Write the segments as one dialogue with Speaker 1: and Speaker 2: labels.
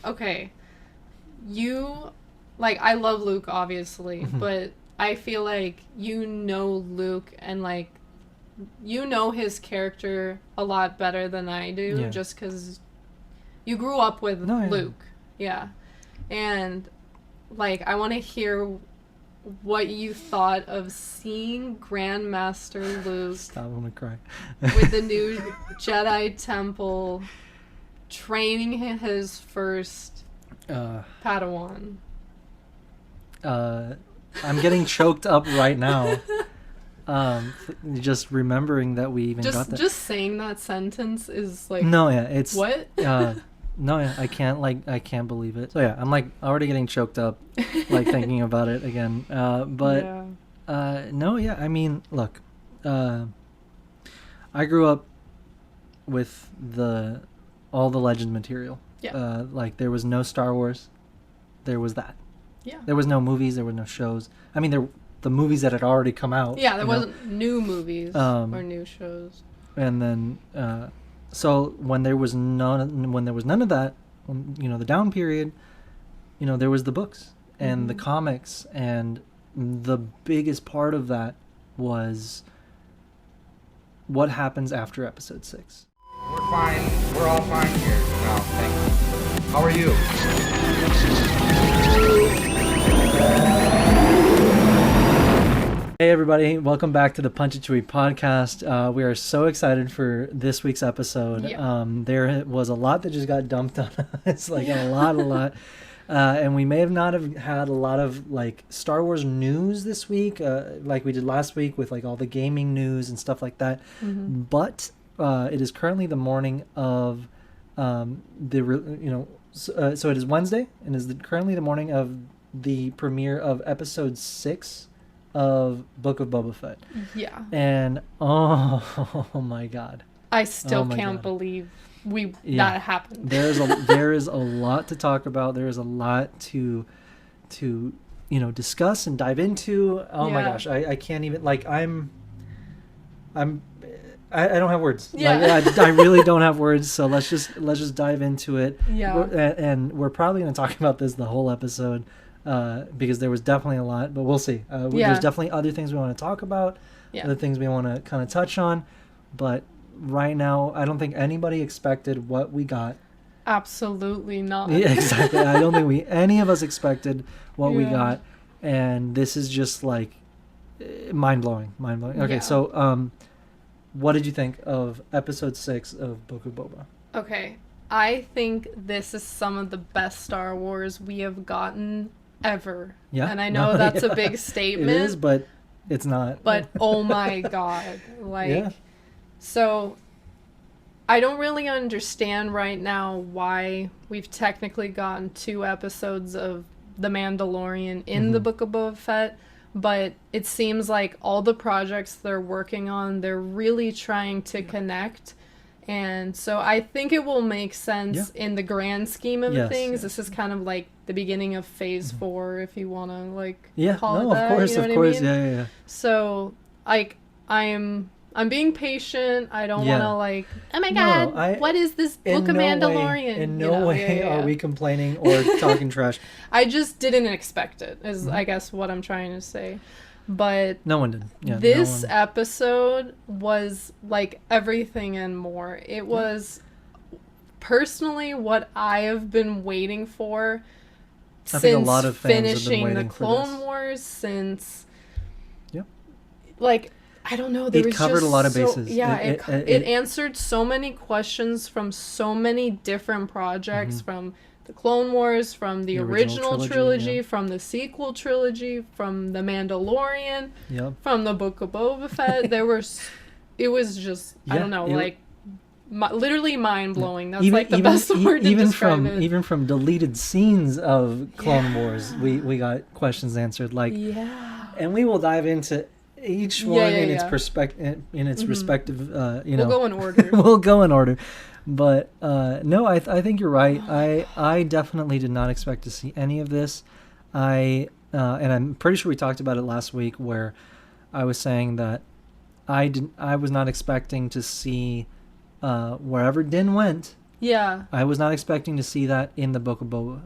Speaker 1: okay, you, like, I love Luke, obviously, but I feel like you know Luke and, like, you know his character a lot better than I do, just because you grew up with Luke. Yeah. And, like, I want to hear what you thought of seeing Grandmaster Luke.
Speaker 2: Stop, I'm gonna cry.
Speaker 1: With the new Jedi Temple, training his first Padawan.
Speaker 2: I'm getting choked up right now. Just remembering that we even got that.
Speaker 1: Just saying that sentence is like...
Speaker 2: No, yeah, it's...
Speaker 1: What?
Speaker 2: No, yeah, I can't believe it. So yeah, I'm like already getting choked up, like thinking about it again. No, yeah, I mean, look, I grew up with all the Legend material. Yeah. Like there was no Star Wars, there was that. Yeah. There was no movies, there were no shows. I mean, the movies that had already come out.
Speaker 1: Yeah, there wasn't new movies or new shows.
Speaker 2: And then. So when there was none of that, the down period, there was the books and the comics, and the biggest part of that was what happens after episode 6.
Speaker 3: We're fine. We're all fine here. No, thank you. How are you?
Speaker 2: Hey everybody, welcome back to the Punch It Chewie podcast. We are so excited for this week's episode. Yeah. There was a lot that just got dumped on us, like a lot. And we may have not have had a lot of like Star Wars news this week, like we did last week with like all the gaming news and stuff like that. Mm-hmm. But it is currently the morning of so it is Wednesday, and is currently the morning of the premiere of episode 6 of Book of Boba Fett.
Speaker 1: Yeah.
Speaker 2: And oh my god.
Speaker 1: I still can't believe that happened.
Speaker 2: There is a lot to talk about. There is a lot to discuss and dive into. Oh my gosh. I can't even, like, I don't have words. Yeah. Like, I really don't have words, so let's just dive into it. Yeah. And we're probably going to talk about this the whole episode. Because there was definitely a lot, but we'll see. There's definitely other things we want to talk about, other things we want to kind of touch on, but right now, I don't think anybody expected what we got.
Speaker 1: Absolutely not.
Speaker 2: Yeah, exactly. I don't think any of us expected what we got, and this is just like mind-blowing. Okay, so what did you think of episode 6 of Book of Boba?
Speaker 1: Okay, I think this is some of the best Star Wars we have gotten ever. Yeah. And I know that's a big statement.
Speaker 2: It is, but it's not.
Speaker 1: But oh my god. So I don't really understand right now why we've technically gotten 2 episodes of The Mandalorian in the Book of Boba Fett, but it seems like all the projects they're working on, they're really trying to connect. And so I think it will make sense in the grand scheme of things. This is kind of like the beginning of phase 4, if you want to call it that.
Speaker 2: Of course,
Speaker 1: you know what I mean?
Speaker 2: Yeah.
Speaker 1: So I'm being patient. I don't want to oh my god, what is this Book of Mandalorian?
Speaker 2: In no way are we complaining or talking trash.
Speaker 1: I just didn't expect it, is I guess what I'm trying to say. But
Speaker 2: no one did. Yeah,
Speaker 1: this episode was like everything and more. It was personally what I have been waiting for since
Speaker 2: a lot of fans
Speaker 1: finishing the Clone Wars, since like, I don't know, there was
Speaker 2: covered a lot of bases.
Speaker 1: Yeah, it answered so many questions from so many different projects, from the Clone Wars, from the original trilogy, from the sequel trilogy, from The Mandalorian, from the Book of Boba Fett. It was just, I don't know, literally mind-blowing. That's the best word to describe it.
Speaker 2: Even from deleted scenes of Clone Wars, we got questions answered. And we will dive into each one in its respective,
Speaker 1: We'll go in order.
Speaker 2: We'll go in order. But no, I think you're right. I definitely did not expect to see any of this. And I'm pretty sure we talked about it last week, where I was saying that I was not expecting to see wherever Din went,
Speaker 1: Yeah.
Speaker 2: I was not expecting to see that in the Book of Boba.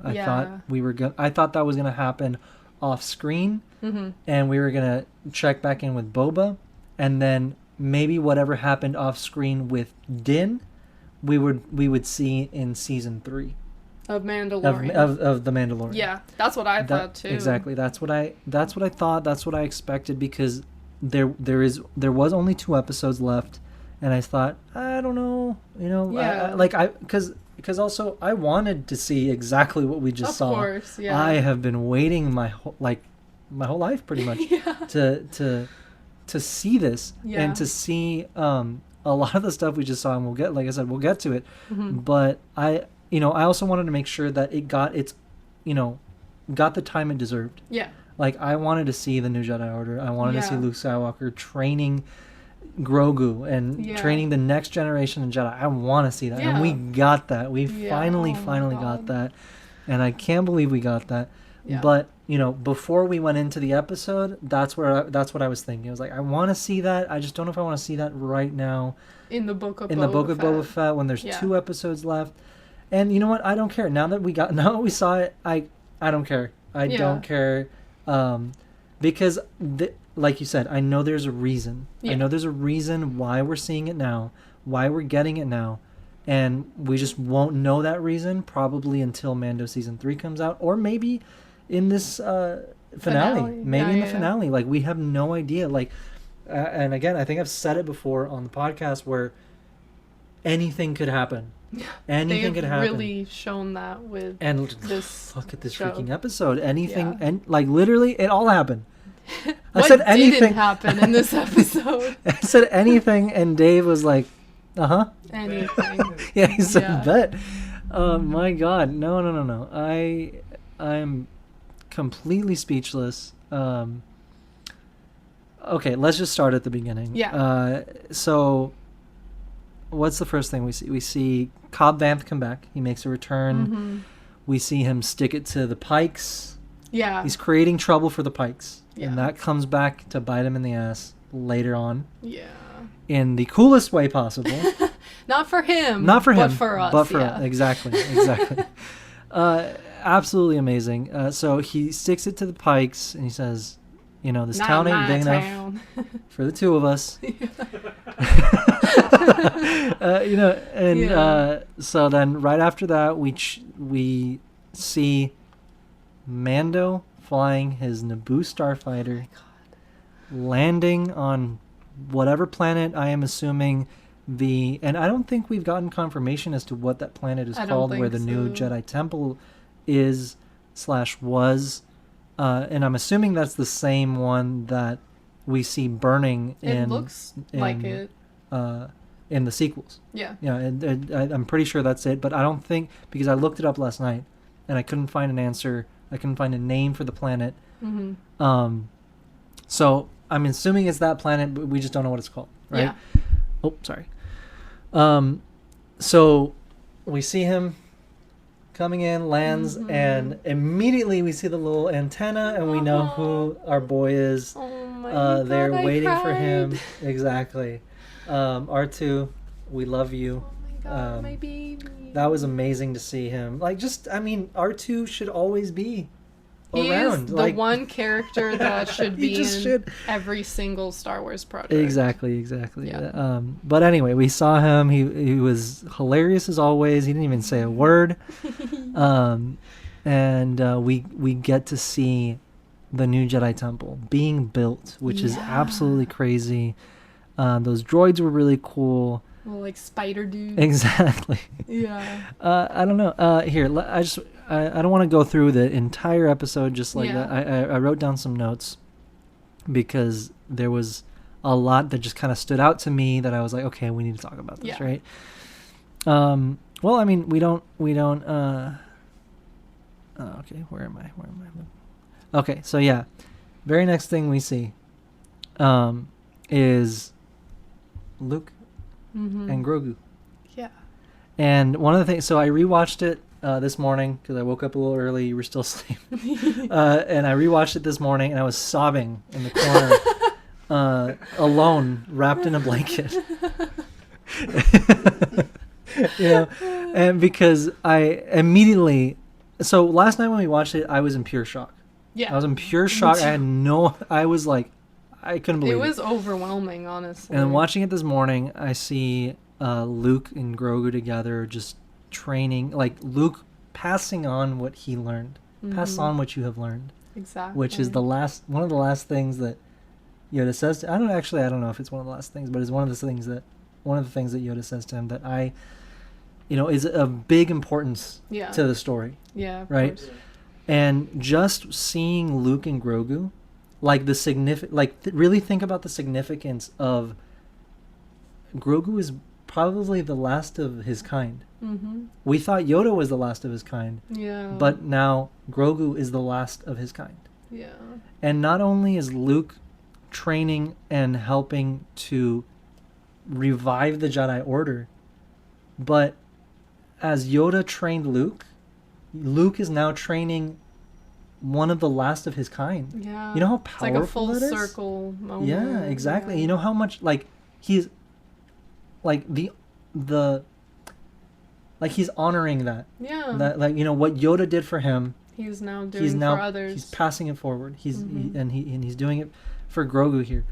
Speaker 2: I thought that was gonna happen off screen, and we were gonna check back in with Boba, and then maybe whatever happened off screen with Din, we would see in season 3
Speaker 1: of Mandalorian
Speaker 2: of the Mandalorian.
Speaker 1: Yeah, that's what I thought too.
Speaker 2: Exactly. That's what I thought. That's what I expected, because there was only 2 episodes left, and I thought, I don't know, because also I wanted to see exactly what we just saw. Of
Speaker 1: course, yeah.
Speaker 2: I have been waiting my whole life pretty much to see this and to see a lot of the stuff we just saw, and we'll get to it. But I also wanted to make sure that it got got the time it deserved.
Speaker 1: Yeah.
Speaker 2: Like, I wanted to see the new Jedi Order. I wanted to see Luke Skywalker training Grogu and training the next generation of Jedi. I want to see that. And we got that. We finally got that. And I can't believe we got that. Yeah. But, before we went into the episode, that's what I was thinking. I was like, I want to see that. I just don't know if I want to see that right now.
Speaker 1: In the Book of
Speaker 2: Boba Fett, when there's 2 episodes left. And you know what? I don't care. Now that we saw it, I don't care. I don't care. Because like you said, I know there's a reason. I know there's a reason why we're seeing it now, why we're getting it now, and we just won't know that reason probably until Mando season 3 comes out, or maybe in this finale. Maybe in the finale. Like, we have no idea. Like, and again, I think I've said it before on the podcast, where anything could happen. Anything could happen.
Speaker 1: They've really shown that with this.
Speaker 2: Look at this
Speaker 1: show.
Speaker 2: freaking episode. Anything, and like, literally, it all happened.
Speaker 1: I said anything didn't happen in this episode.
Speaker 2: I said anything, and Dave was like,
Speaker 1: anything.
Speaker 2: Yeah, he said bet. My God, no. I'm completely speechless. Okay, let's just start at the beginning.
Speaker 1: Yeah.
Speaker 2: So, what's the first thing we see? We see Cobb Vanth come back. He makes a return. We see him stick it to the Pikes.
Speaker 1: Yeah.
Speaker 2: He's creating trouble for the Pikes. Yeah. And that comes back to bite him in the ass later on.
Speaker 1: Yeah.
Speaker 2: In the coolest way possible.
Speaker 1: Not for him.
Speaker 2: But for us.
Speaker 1: But
Speaker 2: for us. Exactly. Absolutely amazing. So he sticks it to the Pikes, and he says, this town ain't big enough for the 2 of us. So then right after that, we see Mando flying his Naboo starfighter, landing on whatever planet, I am assuming and I don't think we've gotten confirmation as to what that planet is called, where the new Jedi Temple is/was. And I'm assuming that's the same one that we see burning in the sequels.
Speaker 1: Yeah.
Speaker 2: And I'm pretty sure that's it, but I don't think, because I looked it up last night and I couldn't find an answer. I couldn't find a name for the planet. So I'm assuming it's that planet, but we just don't know what it's called, right?
Speaker 1: Yeah.
Speaker 2: Oh, sorry. So we see him coming in, lands, and immediately we see the little antenna, and we know who our boy is.
Speaker 1: Oh my God,
Speaker 2: they're waiting for
Speaker 1: cried.
Speaker 2: him. Exactly. R2, we love you.
Speaker 1: Oh my God, my baby.
Speaker 2: That was amazing to see him. R2 should always be
Speaker 1: he
Speaker 2: around.
Speaker 1: Is the one character that should be in every single Star Wars project.
Speaker 2: Exactly.
Speaker 1: Yeah.
Speaker 2: But anyway, we saw him. He was hilarious as always. He didn't even say a word. And we get to see the new Jedi Temple being built, which is absolutely crazy. Those droids were really cool.
Speaker 1: Well, like spider dudes.
Speaker 2: Exactly.
Speaker 1: Yeah.
Speaker 2: I don't know. Here, I don't want to go through the entire episode just like that. I wrote down some notes because there was a lot that just kind of stood out to me that I was like, okay, we need to talk about this, right? Well, I mean, we don't. Okay, where am I? Okay, so yeah, very next thing we see, is Luke and Grogu.
Speaker 1: Yeah.
Speaker 2: And one of the things, so I rewatched it this morning because I woke up a little early. You were still asleep, and I rewatched it this morning, and I was sobbing in the corner, alone, wrapped in a blanket. And because I immediately, so last night when we watched it, I was in pure shock.
Speaker 1: Yeah.
Speaker 2: I was in pure shock. I was like, I couldn't believe it.
Speaker 1: It was overwhelming, honestly.
Speaker 2: And watching it this morning, I see Luke and Grogu together just training, like Luke passing on what he learned. Pass on what you have learned.
Speaker 1: Exactly.
Speaker 2: Which is one of the last things that Yoda says to, I don't know if it's one of the last things, but it's one of the things that Yoda says to him that is a big importance to the story.
Speaker 1: Yeah.
Speaker 2: Right?
Speaker 1: Course.
Speaker 2: And just seeing Luke and Grogu, like really think about the significance of Grogu is probably the last of his kind. Mm-hmm. We thought Yoda was the last of his kind.
Speaker 1: Yeah.
Speaker 2: But now Grogu is the last of his kind.
Speaker 1: Yeah.
Speaker 2: And not only is Luke training and helping to revive the Jedi Order, but as Yoda trained Luke is now training one of the last of his kind.
Speaker 1: Yeah.
Speaker 2: You know how powerful
Speaker 1: it's like a full
Speaker 2: that is?
Speaker 1: circle moment.
Speaker 2: Yeah, exactly.
Speaker 1: Yeah.
Speaker 2: You know how much he's he's honoring that.
Speaker 1: Yeah.
Speaker 2: That what Yoda did for him.
Speaker 1: He's now doing for others.
Speaker 2: He's passing it forward. He's doing it for Grogu here,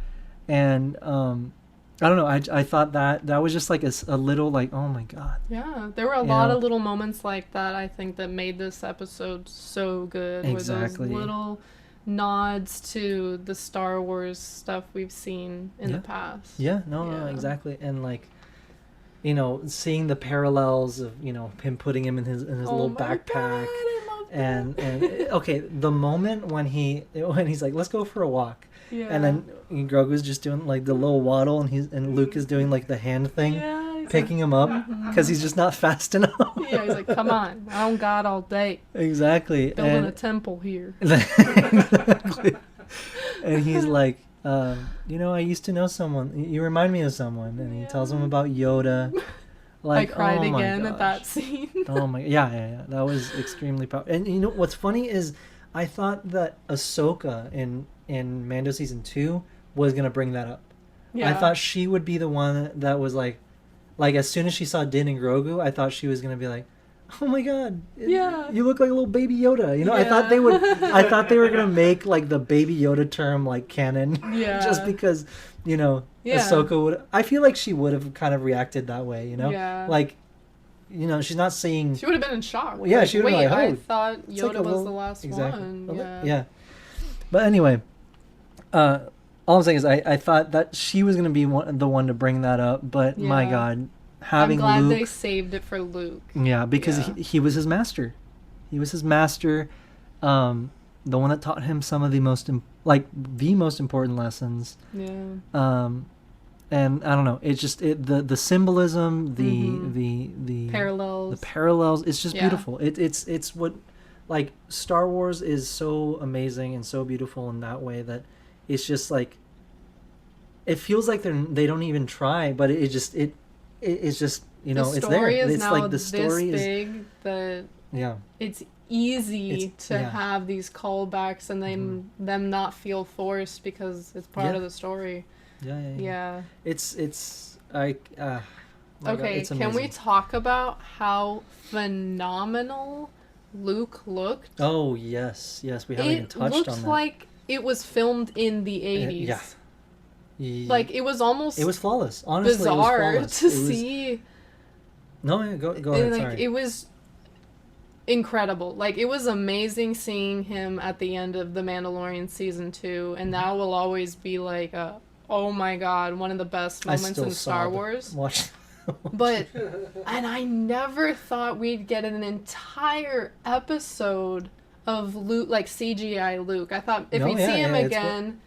Speaker 2: and I don't know. I thought that was just like a little like, oh my god.
Speaker 1: Yeah, there were a lot of little moments like that. I think that made this episode so good.
Speaker 2: Exactly.
Speaker 1: With those little nods to the Star Wars stuff we've seen in the past.
Speaker 2: Yeah. No, exactly. And seeing the parallels of him putting him in his little backpack.
Speaker 1: God, I love that.
Speaker 2: And okay, the moment when he's like, let's go for a walk.
Speaker 1: Yeah.
Speaker 2: And then Grogu's just doing like the little waddle, and Luke is doing like the hand thing, picking him up because he's just not fast enough.
Speaker 1: Yeah, he's like, come on, I don't got all day.
Speaker 2: Exactly.
Speaker 1: Building a temple here.
Speaker 2: Exactly. And he's like, I used to know someone. You remind me of someone, and he tells him about Yoda. Like,
Speaker 1: I cried
Speaker 2: oh
Speaker 1: again at that scene.
Speaker 2: Oh my, yeah. That was extremely powerful. And what's funny is, I thought that Ahsoka in Mando season 2 was gonna bring that up. Yeah. I thought she would be the one that was like as soon as she saw Din and Grogu, I thought she was gonna be like, oh my god, you look like a little baby Yoda. I thought they would. I thought they were gonna make like the baby Yoda term like canon. Yeah. Just because Ahsoka would. I feel like she would have kind of reacted that way.
Speaker 1: Yeah.
Speaker 2: Like, she's not saying.
Speaker 1: She would have been in shock.
Speaker 2: Yeah, she would have been like, oh,
Speaker 1: I thought Yoda was the last one.
Speaker 2: Yeah. But anyway, all I'm saying is I thought that she was gonna be the one to bring that up, but my God. I'm glad Luke,
Speaker 1: they saved it for Luke.
Speaker 2: Yeah, because he was his master. He was his master, the one that taught him some of the most important lessons. Yeah. And I don't know. It's just the symbolism, the parallels. It's just beautiful. It's what Star Wars is so amazing and so beautiful in that way that it's just like it feels like they don't even try, but it's just it's there. It's like the story is big
Speaker 1: that it's easy to have these callbacks and them not feel forced because it's part of the story. Yeah. It's okay.
Speaker 2: God, it's
Speaker 1: can we talk about how phenomenal Luke looked?
Speaker 2: Oh yes, we haven't even touched on that. It looked
Speaker 1: like it was filmed in the 80s.
Speaker 2: Yeah.
Speaker 1: Like it was almost.
Speaker 2: It was flawless. Honestly,
Speaker 1: bizarre
Speaker 2: it was flawless.
Speaker 1: to see.
Speaker 2: No, go ahead. Sorry.
Speaker 1: It was incredible. Like it was amazing seeing him at the end of The Mandalorian season 2, and that will always be like oh my god, one of the best moments in Star Wars. But and I never thought we'd get an entire episode of Luke, like CGI Luke. I thought if we'd see him again.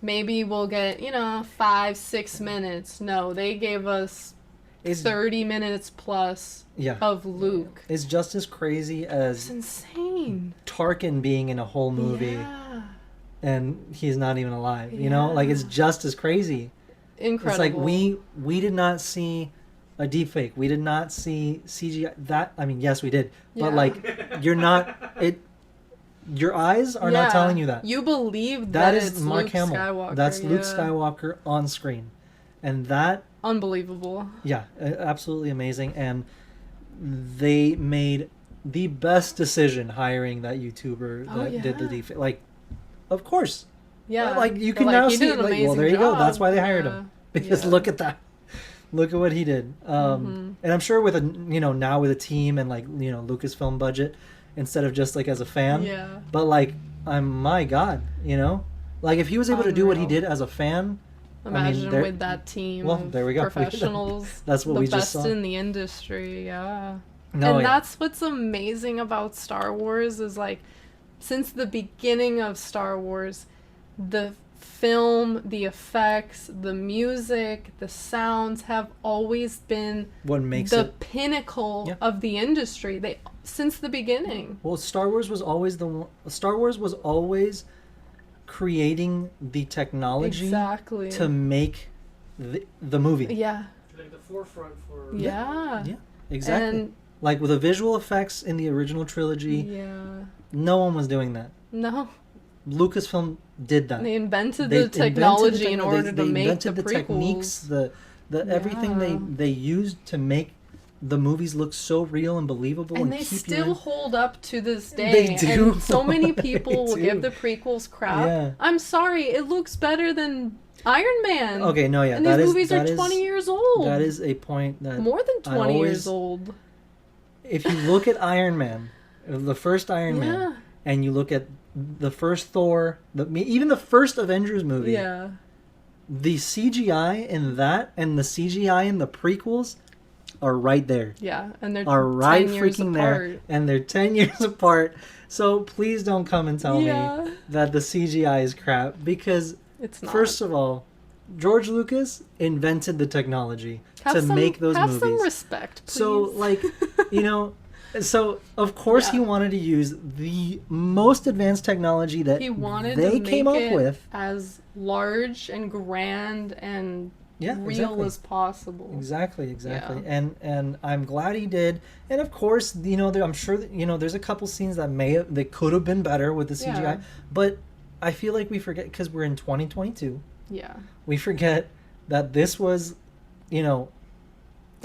Speaker 1: Maybe we'll get, 5-6 minutes. No, they gave us 30 minutes plus of Luke.
Speaker 2: It's just as crazy as...
Speaker 1: It's insane.
Speaker 2: Tarkin being in a whole movie. Yeah. And he's not even alive, it's just as crazy.
Speaker 1: Incredible.
Speaker 2: It's like we did not see a deepfake. We did not see CGI. Yes, we did. Yeah. But, you're not... Your eyes are not telling you that.
Speaker 1: You believe that is Mark Hamill. Skywalker.
Speaker 2: That's Luke Skywalker on screen. And that...
Speaker 1: Unbelievable.
Speaker 2: Yeah, absolutely amazing. And they made the best decision hiring that YouTuber
Speaker 1: Oh,
Speaker 2: that did the
Speaker 1: yeah.
Speaker 2: deepfake. Like, of course.
Speaker 1: Yeah.
Speaker 2: Like, you
Speaker 1: They're
Speaker 2: can
Speaker 1: like,
Speaker 2: now
Speaker 1: "He
Speaker 2: see,
Speaker 1: did an
Speaker 2: like, well,
Speaker 1: amazing
Speaker 2: there you go.
Speaker 1: job."
Speaker 2: That's why they hired
Speaker 1: Yeah.
Speaker 2: him. Because
Speaker 1: Yeah.
Speaker 2: look at that. Look at what he did.
Speaker 1: Mm-hmm.
Speaker 2: And I'm sure with now with a team and like, Lucasfilm budget instead of just like as a fan.
Speaker 1: Yeah.
Speaker 2: But like, my God, like if he was able to do what he
Speaker 1: Unreal.
Speaker 2: did as a fan,
Speaker 1: Imagine
Speaker 2: there-
Speaker 1: with that team
Speaker 2: well,
Speaker 1: of
Speaker 2: there we go.
Speaker 1: professionals.
Speaker 2: That's what
Speaker 1: the
Speaker 2: we
Speaker 1: best
Speaker 2: just saw.
Speaker 1: in the industry, yeah.
Speaker 2: No,
Speaker 1: And
Speaker 2: yeah.
Speaker 1: that's what's amazing about Star Wars is like since the beginning of Star Wars, the film, the effects, the music, the sounds have always been
Speaker 2: What makes
Speaker 1: the
Speaker 2: it.
Speaker 1: pinnacle
Speaker 2: Yeah.
Speaker 1: of the industry. They since the beginning.
Speaker 2: Well, Star Wars was always creating the technology
Speaker 1: Exactly.
Speaker 2: to make the movie.
Speaker 1: Yeah.
Speaker 4: Like the forefront for.
Speaker 1: Yeah.
Speaker 2: Yeah, exactly.
Speaker 1: And
Speaker 2: Like with the visual effects in the original trilogy,
Speaker 1: yeah.
Speaker 2: no one was doing that.
Speaker 1: No.
Speaker 2: Lucasfilm did that.
Speaker 1: They invented
Speaker 2: They
Speaker 1: the technology
Speaker 2: invented
Speaker 1: in
Speaker 2: the
Speaker 1: order
Speaker 2: they
Speaker 1: to make the
Speaker 2: invented the
Speaker 1: prequels.
Speaker 2: techniques, the everything
Speaker 1: Yeah.
Speaker 2: they used to make the movies look so real and believable and
Speaker 1: And they
Speaker 2: keep you
Speaker 1: still
Speaker 2: in.
Speaker 1: hold up to this day.
Speaker 2: They do.
Speaker 1: And so many people
Speaker 2: They
Speaker 1: will
Speaker 2: do.
Speaker 1: give the prequels crap.
Speaker 2: Yeah.
Speaker 1: I'm sorry, it looks better than Iron Man.
Speaker 2: Okay, no, yeah,
Speaker 1: And
Speaker 2: that
Speaker 1: these
Speaker 2: is
Speaker 1: movies
Speaker 2: that
Speaker 1: are
Speaker 2: is-
Speaker 1: 20 years old.
Speaker 2: That is a point that
Speaker 1: more than
Speaker 2: I
Speaker 1: 20
Speaker 2: always-
Speaker 1: years old.
Speaker 2: if you look at Iron Man, the first Iron Man,
Speaker 1: Yeah.
Speaker 2: and you look at the first Thor, even the first Avengers movie,
Speaker 1: Yeah.
Speaker 2: the CGI in that and the CGI in the prequels are right there.
Speaker 1: Yeah. And they're
Speaker 2: Are right
Speaker 1: 10 years
Speaker 2: freaking
Speaker 1: apart.
Speaker 2: there, and they're 10 years apart. So please don't come and tell
Speaker 1: Yeah.
Speaker 2: me that the CGI is crap, because
Speaker 1: It's not.
Speaker 2: first of all, George Lucas invented the technology to make those
Speaker 1: have
Speaker 2: movies.
Speaker 1: some respect, please.
Speaker 2: So, like, so of course he
Speaker 1: Yeah.
Speaker 2: wanted to use the most advanced technology that
Speaker 1: he wanted
Speaker 2: they
Speaker 1: to make
Speaker 2: came up
Speaker 1: it
Speaker 2: with.
Speaker 1: as large and grand and
Speaker 2: Yeah,
Speaker 1: real
Speaker 2: exactly.
Speaker 1: as possible.
Speaker 2: Exactly.
Speaker 1: Yeah.
Speaker 2: And I'm glad he did. And of course, I'm sure that, there's a couple scenes that could have been better with the CGI,
Speaker 1: Yeah.
Speaker 2: but I feel like we forget, because we're in 2022.
Speaker 1: Yeah.
Speaker 2: We forget that this was,
Speaker 1: The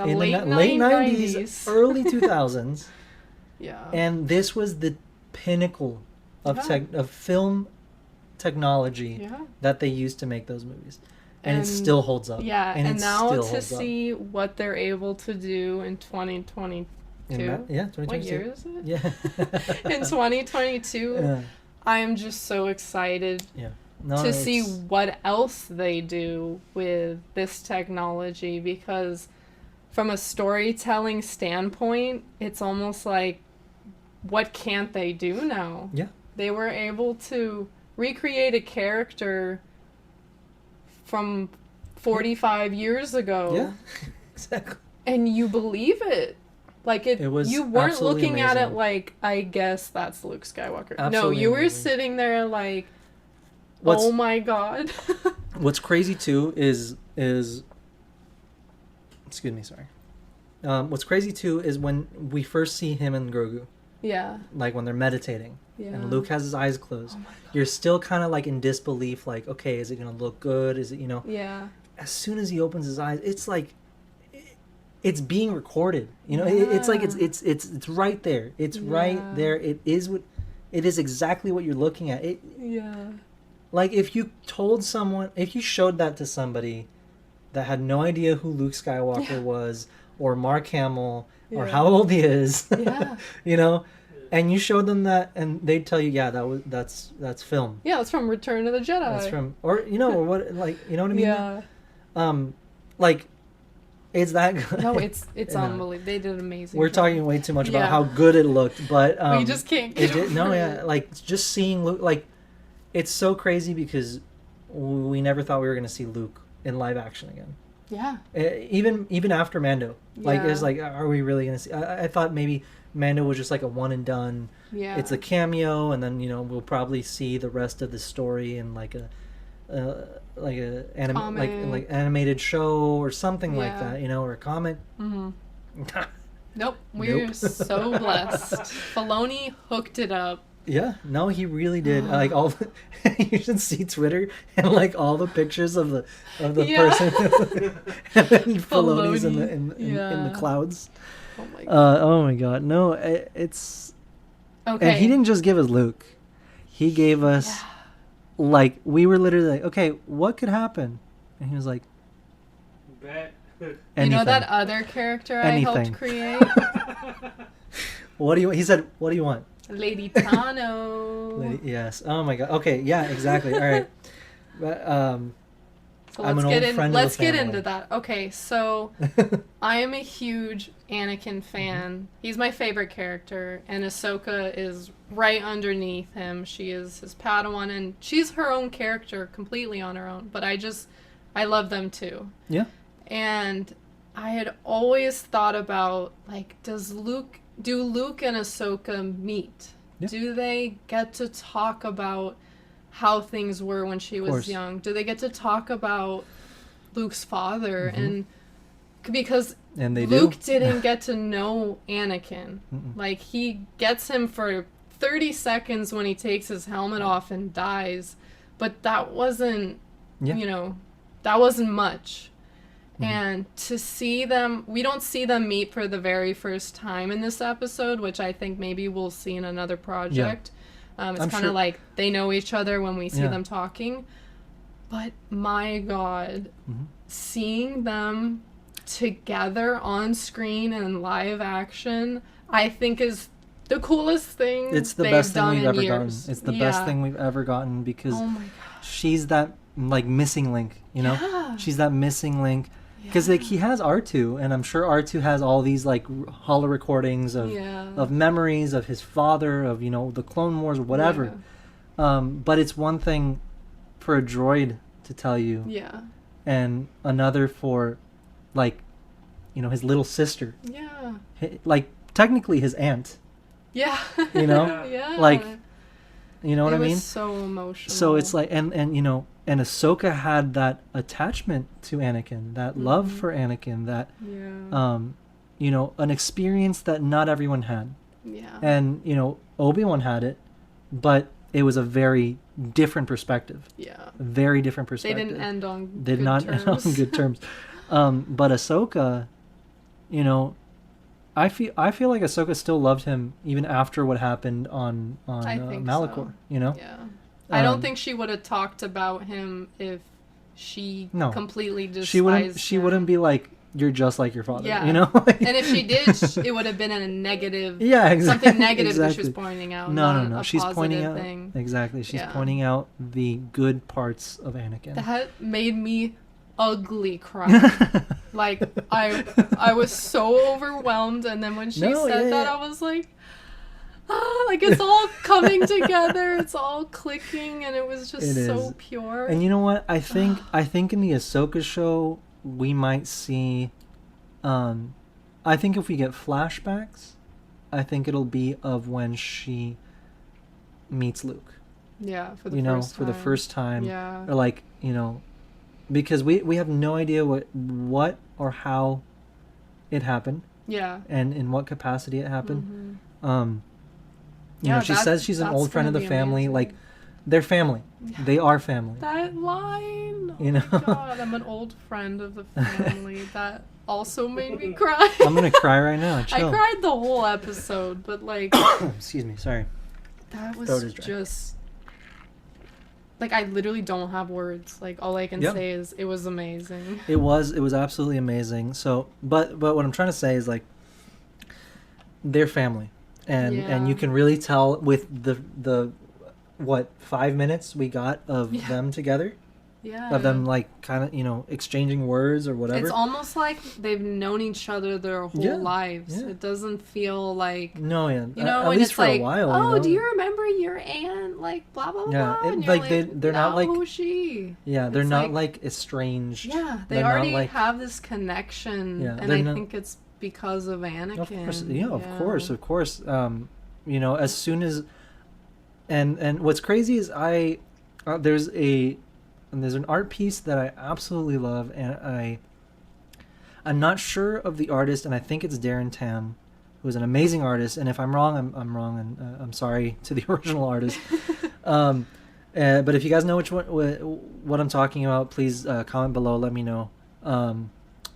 Speaker 2: in
Speaker 1: late,
Speaker 2: the late 90s,
Speaker 1: 90s.
Speaker 2: early 2000s.
Speaker 1: Yeah.
Speaker 2: And this was the pinnacle of
Speaker 1: Yeah.
Speaker 2: of film technology
Speaker 1: Yeah.
Speaker 2: that they used to make those movies, and it
Speaker 1: And-
Speaker 2: still holds up.
Speaker 1: Yeah,
Speaker 2: and
Speaker 1: and
Speaker 2: it
Speaker 1: now
Speaker 2: still
Speaker 1: to
Speaker 2: holds up.
Speaker 1: see what they're able to do in 2022.
Speaker 2: Yeah,
Speaker 1: What
Speaker 2: 2022.
Speaker 1: year is it?
Speaker 2: Yeah.
Speaker 1: In 2022,
Speaker 2: Yeah.
Speaker 1: I am just so excited
Speaker 2: No,
Speaker 1: to see
Speaker 2: it's-
Speaker 1: what else they do with this technology, because from a storytelling standpoint, it's almost like, what can't they do now?
Speaker 2: Yeah.
Speaker 1: They were able to recreate a character from 45 years ago.
Speaker 2: Yeah. Exactly.
Speaker 1: And you believe it. Like
Speaker 2: It was
Speaker 1: you weren't
Speaker 2: absolutely
Speaker 1: looking at it
Speaker 2: amazing.
Speaker 1: like, I guess that's Luke Skywalker. No,
Speaker 2: Absolutely
Speaker 1: you were
Speaker 2: amazing.
Speaker 1: sitting there like,
Speaker 2: What's
Speaker 1: oh my god.
Speaker 2: What's crazy too is excuse me, sorry. What's crazy too is when we first see him and Grogu,
Speaker 1: Yeah.
Speaker 2: like when they're meditating,
Speaker 1: Yeah.
Speaker 2: and Luke has his eyes closed.
Speaker 1: Oh my God.
Speaker 2: You're still kind of like in disbelief, like, okay, is it gonna look good? Is it,
Speaker 1: Yeah.
Speaker 2: As soon as he opens his eyes, it's like it's being recorded. It's like
Speaker 1: Yeah.
Speaker 2: it's right there. It's right
Speaker 1: Yeah.
Speaker 2: there. It is exactly what you're looking at.
Speaker 1: Yeah.
Speaker 2: Like if you showed that to somebody that had no idea who Luke Skywalker
Speaker 1: Yeah.
Speaker 2: was, or Mark Hamill, or
Speaker 1: Yeah.
Speaker 2: how old he is,
Speaker 1: Yeah.
Speaker 2: and you showed them that, and they'd tell you, yeah, that's film.
Speaker 1: Yeah, it's from Return of the Jedi.
Speaker 2: That's from, or what, like, you know what I mean?
Speaker 1: Yeah.
Speaker 2: Like, it's that good.
Speaker 1: No, it's
Speaker 2: No.
Speaker 1: unbelievable. They did an amazing.
Speaker 2: We're
Speaker 1: job.
Speaker 2: talking way too much about
Speaker 1: Yeah.
Speaker 2: how good it looked, but
Speaker 1: We just can't
Speaker 2: it
Speaker 1: get
Speaker 2: did, no,
Speaker 1: over
Speaker 2: yeah,
Speaker 1: it.
Speaker 2: like just seeing Luke, like it's so crazy because we never thought we were gonna see Luke in live action again.
Speaker 1: Yeah.
Speaker 2: Even after Mando, like
Speaker 1: Yeah.
Speaker 2: it's like, are we really gonna see? I thought maybe Mando was just like a one and done.
Speaker 1: Yeah.
Speaker 2: It's a cameo, and then we'll probably see the rest of the story in like a
Speaker 1: Comic.
Speaker 2: animated show or something like
Speaker 1: Yeah.
Speaker 2: that, or a comic.
Speaker 1: Mm-hmm. Nope. We're
Speaker 2: Nope.
Speaker 1: so blessed. Filoni hooked it up.
Speaker 2: Yeah, no, he really did. Like all, you should see Twitter and like all the pictures of the
Speaker 1: Yeah.
Speaker 2: person, and then Filoni's in
Speaker 1: Filoni,
Speaker 2: in the
Speaker 1: yeah.
Speaker 2: clouds.
Speaker 1: Oh my god.
Speaker 2: Oh my god. No, it's
Speaker 1: Okay.
Speaker 2: and he didn't just give us Luke. He gave us like we were literally like, okay, what could happen? And he was like,
Speaker 4: Bet.
Speaker 1: You
Speaker 2: anything.
Speaker 1: know that other character I
Speaker 2: Anything.
Speaker 1: helped create?
Speaker 2: What do you? He said, what do you want?
Speaker 1: Lady Tano.
Speaker 2: Yes. Oh my god. Okay. Yeah. Exactly. All right. But,
Speaker 1: So
Speaker 2: I'm
Speaker 1: let's
Speaker 2: an
Speaker 1: get
Speaker 2: old
Speaker 1: in.
Speaker 2: friend of the
Speaker 1: Let's get
Speaker 2: family.
Speaker 1: into that. Okay, so I am a huge Anakin fan. He's my favorite character, and Ahsoka is right underneath him. She is his Padawan, and she's her own character, completely on her own. But I love them too.
Speaker 2: Yeah.
Speaker 1: And I had always thought about, like, do Luke and Ahsoka meet?
Speaker 2: Yeah.
Speaker 1: Do they get to talk about how things were when she was
Speaker 2: course.
Speaker 1: young? Do they get to talk about Luke's father?
Speaker 2: Mhm.
Speaker 1: And because
Speaker 2: And they
Speaker 1: Luke
Speaker 2: do.
Speaker 1: didn't get to know Anakin.
Speaker 2: Mm-mm.
Speaker 1: Like, he gets him for 30 seconds when he takes his helmet off and dies. But that wasn't,
Speaker 2: Yeah.
Speaker 1: that wasn't much.
Speaker 2: Mhm.
Speaker 1: And to see them, we don't see them meet for the very first time in this episode, which I think maybe we'll see in another project. It's
Speaker 2: I'm
Speaker 1: kind
Speaker 2: sure-
Speaker 1: of like they know each other when we see
Speaker 2: Yeah.
Speaker 1: them talking. But my God,
Speaker 2: Mhm.
Speaker 1: seeing them together on screen and live action, I think is the coolest thing
Speaker 2: It's the
Speaker 1: they've
Speaker 2: best thing
Speaker 1: done
Speaker 2: we've
Speaker 1: in
Speaker 2: ever
Speaker 1: years.
Speaker 2: gotten. It's the
Speaker 1: Yeah.
Speaker 2: best thing we've ever gotten because
Speaker 1: Oh my gosh.
Speaker 2: she's that like missing link, you know?
Speaker 1: Yeah.
Speaker 2: She's that missing link because like he has R2 and I'm sure R2 has all these like holo recordings of
Speaker 1: Yeah.
Speaker 2: of memories of his father, of the Clone Wars, whatever. But it's one thing for a droid to tell you
Speaker 1: Yeah.
Speaker 2: and another for like his little sister,
Speaker 1: Yeah.
Speaker 2: like technically his aunt,
Speaker 1: Yeah.
Speaker 2: you know?
Speaker 1: Yeah.
Speaker 2: Like, you know what
Speaker 1: it
Speaker 2: I mean?
Speaker 1: was so emotional.
Speaker 2: So it's like, and Ahsoka had that attachment to Anakin, that love for Anakin, that
Speaker 1: yeah.
Speaker 2: an experience that not everyone had.
Speaker 1: Yeah.
Speaker 2: And Obi-Wan had it, but it was a very different perspective.
Speaker 1: Yeah.
Speaker 2: Very different
Speaker 1: They
Speaker 2: perspective.
Speaker 1: didn't end on
Speaker 2: Did
Speaker 1: good
Speaker 2: not
Speaker 1: terms.
Speaker 2: end on good terms. But Ahsoka, I feel like Ahsoka still loved him even after what happened on
Speaker 1: I think
Speaker 2: Malachor.
Speaker 1: so.
Speaker 2: You know.
Speaker 1: Yeah. I don't
Speaker 2: Um,
Speaker 1: think she would have talked about him if she
Speaker 2: No.
Speaker 1: completely despised
Speaker 2: She
Speaker 1: him.
Speaker 2: wouldn't be like, you're just like your father.
Speaker 1: Yeah.
Speaker 2: You know.
Speaker 1: And if she did, it would have been a negative.
Speaker 2: Yeah, exactly.
Speaker 1: Something negative that she was
Speaker 2: exactly.
Speaker 1: pointing out.
Speaker 2: No,
Speaker 1: not
Speaker 2: no.
Speaker 1: A
Speaker 2: She's pointing
Speaker 1: positive
Speaker 2: out
Speaker 1: thing.
Speaker 2: exactly. She's
Speaker 1: Yeah.
Speaker 2: pointing out the good parts of Anakin.
Speaker 1: That made me ugly cry. Like I was so overwhelmed, and then when she
Speaker 2: No,
Speaker 1: said
Speaker 2: yeah,
Speaker 1: that,
Speaker 2: yeah.
Speaker 1: I was like, like it's all coming together, it's all clicking, and it was just
Speaker 2: It
Speaker 1: so
Speaker 2: is.
Speaker 1: pure.
Speaker 2: And you know what? I think in the Ahsoka show we might see. I think if we get flashbacks, I think it'll be of when she meets Luke.
Speaker 1: Yeah, for the first time.
Speaker 2: for the first time.
Speaker 1: Yeah.
Speaker 2: Or like because we have no idea what or how it happened
Speaker 1: Yeah.
Speaker 2: and in what capacity it happened.
Speaker 1: Mhm.
Speaker 2: She says she's an
Speaker 1: that's
Speaker 2: old friend of
Speaker 1: gonna
Speaker 2: the
Speaker 1: be
Speaker 2: family.
Speaker 1: amazing.
Speaker 2: Like, they're family. They are family.
Speaker 1: That line. Oh
Speaker 2: You know?
Speaker 1: my God, I'm an old friend of the family. That also made me cry.
Speaker 2: I'm gonna cry right now.
Speaker 1: I
Speaker 2: Chill.
Speaker 1: cried the whole episode, but like
Speaker 2: Excuse me. Sorry.
Speaker 1: that
Speaker 2: Throat
Speaker 1: was
Speaker 2: is dry.
Speaker 1: just like I literally don't have words. Like all I can
Speaker 2: Yep.
Speaker 1: say is it was amazing.
Speaker 2: It was absolutely amazing. So, but what I'm trying to say is like they're family, and
Speaker 1: Yeah.
Speaker 2: you can really tell with the what 5 minutes we got of
Speaker 1: Yeah.
Speaker 2: them together,
Speaker 1: Yeah.
Speaker 2: of them like kind of exchanging words or whatever.
Speaker 1: It's almost like they've known each other their whole
Speaker 2: Yeah,
Speaker 1: lives.
Speaker 2: yeah.
Speaker 1: It doesn't feel like
Speaker 2: No, yeah,
Speaker 1: you know,
Speaker 2: at
Speaker 1: when
Speaker 2: least
Speaker 1: it's
Speaker 2: for
Speaker 1: like,
Speaker 2: a while.
Speaker 1: oh,
Speaker 2: you know?
Speaker 1: do you remember your aunt? Like, blah, blah, blah.
Speaker 2: Yeah,
Speaker 1: blah.
Speaker 2: it-
Speaker 1: And you're
Speaker 2: like, they're not,
Speaker 1: no,
Speaker 2: like-
Speaker 1: who's she?
Speaker 2: Yeah, they're
Speaker 1: It's
Speaker 2: not like estranged.
Speaker 1: Yeah, they
Speaker 2: They're not,
Speaker 1: already
Speaker 2: like-
Speaker 1: have this connection.
Speaker 2: Yeah,
Speaker 1: and
Speaker 2: they're
Speaker 1: I
Speaker 2: not-
Speaker 1: think it's because of Anakin.
Speaker 2: Of course, of course. As soon as, and what's crazy is there's an art piece that I absolutely love, and I'm not sure of the artist, and I think it's Darren Tam, who's an amazing artist. And if I'm wrong, I'm wrong, and I'm sorry to the original artist. But if you guys know what I'm talking about, please comment below. Let me know.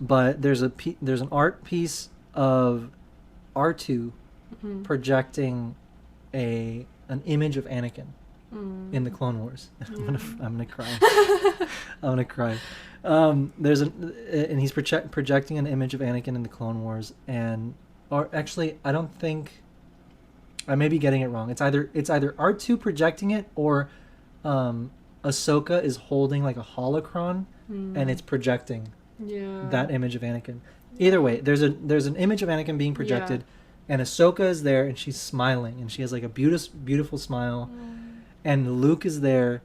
Speaker 2: But there's an art piece of R2
Speaker 1: Mhm.
Speaker 2: projecting an image of Anakin
Speaker 1: Mm.
Speaker 2: in the Clone Wars.
Speaker 1: Yeah.
Speaker 2: I'm gonna cry. I'm gonna cry. And he's projecting an image of Anakin in the Clone Wars, or actually, I don't think. I may be getting it wrong. It's either R2 projecting it, or Ahsoka is holding like a holocron, and it's projecting
Speaker 1: Yeah.
Speaker 2: that image of Anakin. Either way, there's an image of Anakin being projected, and Ahsoka is there, and she's smiling, and she has like a beautiful smile, and Luke is there,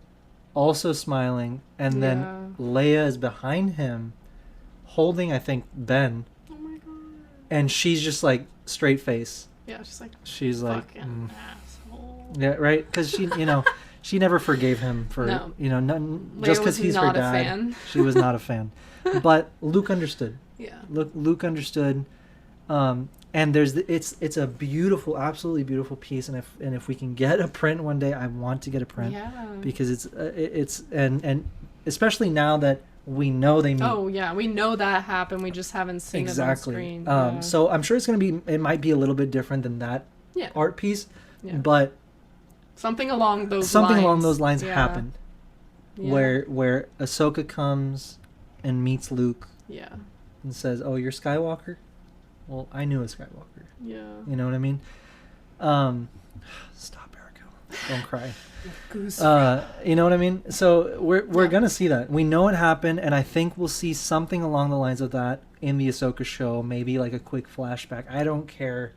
Speaker 2: also smiling, and then Leia is behind him, holding I think Ben,
Speaker 1: Oh my god.
Speaker 2: and she's just like straight face.
Speaker 1: Yeah,
Speaker 2: She's like,
Speaker 1: fucking asshole.
Speaker 2: yeah, right, because she she never forgave him for
Speaker 1: No.
Speaker 2: just because he's her
Speaker 1: not a
Speaker 2: dad.
Speaker 1: fan.
Speaker 2: She was not a fan, but Luke understood.
Speaker 1: Yeah.
Speaker 2: Luke understood, and it's a beautiful, absolutely beautiful piece. And if we can get a print one day, I want to get a print because it's and especially now that we know they meet.
Speaker 1: Oh yeah, we know that happened. We just haven't seen it on screen. Yeah.
Speaker 2: So I'm sure it might be a little bit different than that art piece, but
Speaker 1: something along those
Speaker 2: lines happened, where Ahsoka comes and meets Luke.
Speaker 1: Yeah.
Speaker 2: And says, "Oh, you're Skywalker." Well, I knew a Skywalker.
Speaker 1: Yeah.
Speaker 2: You know what I mean? Stop, Erica. Don't cry.
Speaker 1: Goose.
Speaker 2: You know what I mean? So we're gonna see that. We know it happened, and I think we'll see something along the lines of that in the Ahsoka show. Maybe like a quick flashback. I don't care.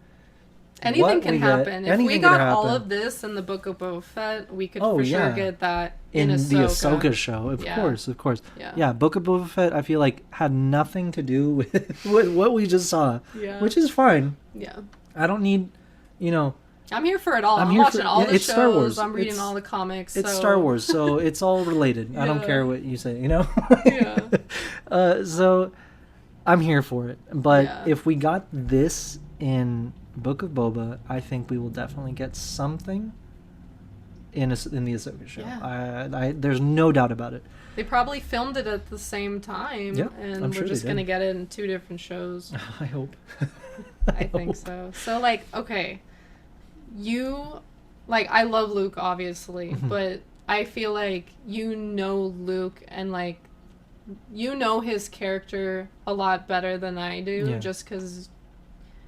Speaker 1: Anything can happen. If we got all
Speaker 2: happen.
Speaker 1: of this in the Book of Boba Fett, we could
Speaker 2: sure
Speaker 1: get that in
Speaker 2: the
Speaker 1: Ahsoka.
Speaker 2: Ahsoka show. Of course.
Speaker 1: Yeah.
Speaker 2: Yeah, Book of Boba Fett, I feel like had nothing to do with what we just saw.
Speaker 1: Yeah.
Speaker 2: Which is fine.
Speaker 1: Yeah.
Speaker 2: I don't need,
Speaker 1: I'm here for it all. I'm
Speaker 2: here
Speaker 1: watching
Speaker 2: for-
Speaker 1: all
Speaker 2: yeah,
Speaker 1: the
Speaker 2: it's
Speaker 1: shows.
Speaker 2: Star Wars.
Speaker 1: I'm reading
Speaker 2: It's-
Speaker 1: all the comics.
Speaker 2: It's
Speaker 1: so...
Speaker 2: Star Wars, so it's all related. I don't
Speaker 1: Yeah.
Speaker 2: care what you say,
Speaker 1: Yeah.
Speaker 2: So I'm here for it. But
Speaker 1: Yeah.
Speaker 2: if we got this in Book of Boba, I think we will definitely get something in the Ahsoka show.
Speaker 1: Yeah.
Speaker 2: There's no doubt about it.
Speaker 1: They probably filmed it at the same time,
Speaker 2: Yeah,
Speaker 1: and
Speaker 2: I'm
Speaker 1: we're
Speaker 2: sure
Speaker 1: just
Speaker 2: they
Speaker 1: gonna
Speaker 2: did.
Speaker 1: get it in 2 different shows.
Speaker 2: I hope.
Speaker 1: I think so. So, like, okay, I love Luke, obviously,
Speaker 2: Mhm.
Speaker 1: but I feel like Luke, and, like, his character a lot better than I do,
Speaker 2: Yeah.
Speaker 1: just because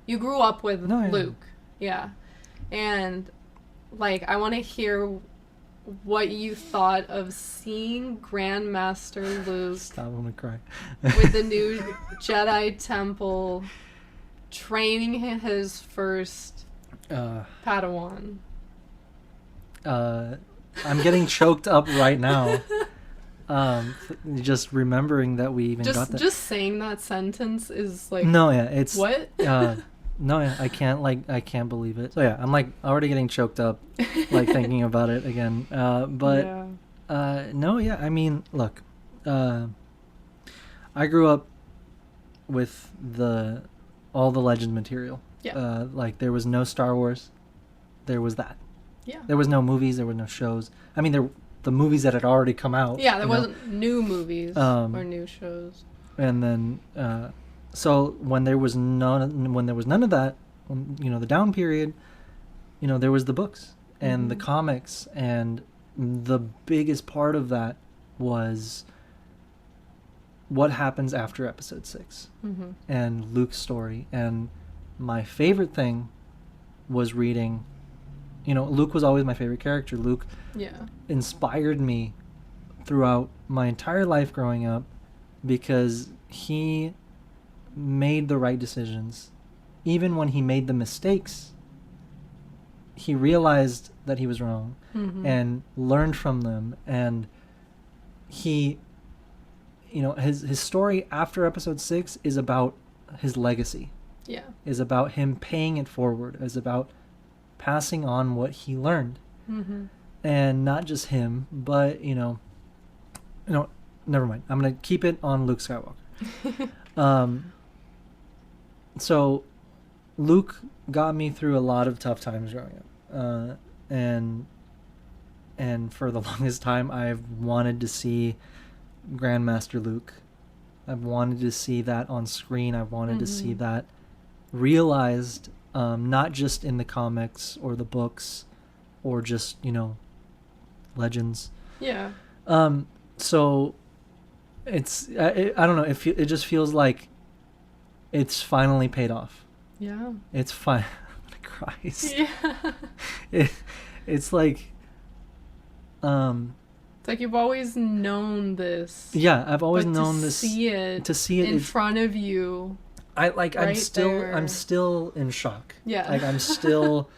Speaker 1: you grew up with
Speaker 2: No, yeah.
Speaker 1: Luke. Yeah. And, like, I want to hear what you thought of seeing Grandmaster Luke
Speaker 2: Stop, I'm gonna cry.
Speaker 1: with the new Jedi Temple training his first Padawan.
Speaker 2: I'm getting choked up right now. Just remembering that we even got that.
Speaker 1: Just saying that sentence is like
Speaker 2: No, yeah, it's
Speaker 1: what?
Speaker 2: No, yeah, I can't believe it. So yeah, I'm like already getting choked up, like thinking about it again. But
Speaker 1: yeah.
Speaker 2: no, yeah, I mean, look, I grew up with all the Legend material.
Speaker 1: Yeah.
Speaker 2: Like there was no Star Wars, there was that.
Speaker 1: Yeah.
Speaker 2: There was no movies, there were no shows. I mean, the movies that had already come out.
Speaker 1: Yeah, there wasn't new movies or new shows.
Speaker 2: And then, so when there was none of that, the down period, there was the books and the comics, and the biggest part of that was what happens after Episode 6 and Luke's story. And my favorite thing was reading. Luke was always my favorite character. Luke inspired me throughout my entire life growing up because he made the right decisions. Even when he made the mistakes, he realized that he was wrong and learned from them. And he, his story after Episode 6 is about his legacy.
Speaker 1: Yeah.
Speaker 2: Is about him paying it forward. Is about passing on what he learned. And not just him, but never mind. I'm gonna keep it on Luke Skywalker. So Luke got me through a lot of tough times growing up, and for the longest time I've wanted to see Grandmaster Luke. I've wanted to see that on screen. I've wanted to see that realized not just in the comics or the books or just, legends.
Speaker 1: Yeah.
Speaker 2: So it's, I don't know, it just feels like it's finally paid off.
Speaker 1: Yeah.
Speaker 2: It's fine. Christ.
Speaker 1: Yeah.
Speaker 2: It's like,
Speaker 1: it's like you've always known this.
Speaker 2: yeah, I've always
Speaker 1: but
Speaker 2: known
Speaker 1: to
Speaker 2: this.
Speaker 1: See it
Speaker 2: to see it
Speaker 1: in front of you.
Speaker 2: I'm
Speaker 1: right
Speaker 2: still
Speaker 1: there.
Speaker 2: I'm still in shock.
Speaker 1: Yeah.
Speaker 2: Like I'm still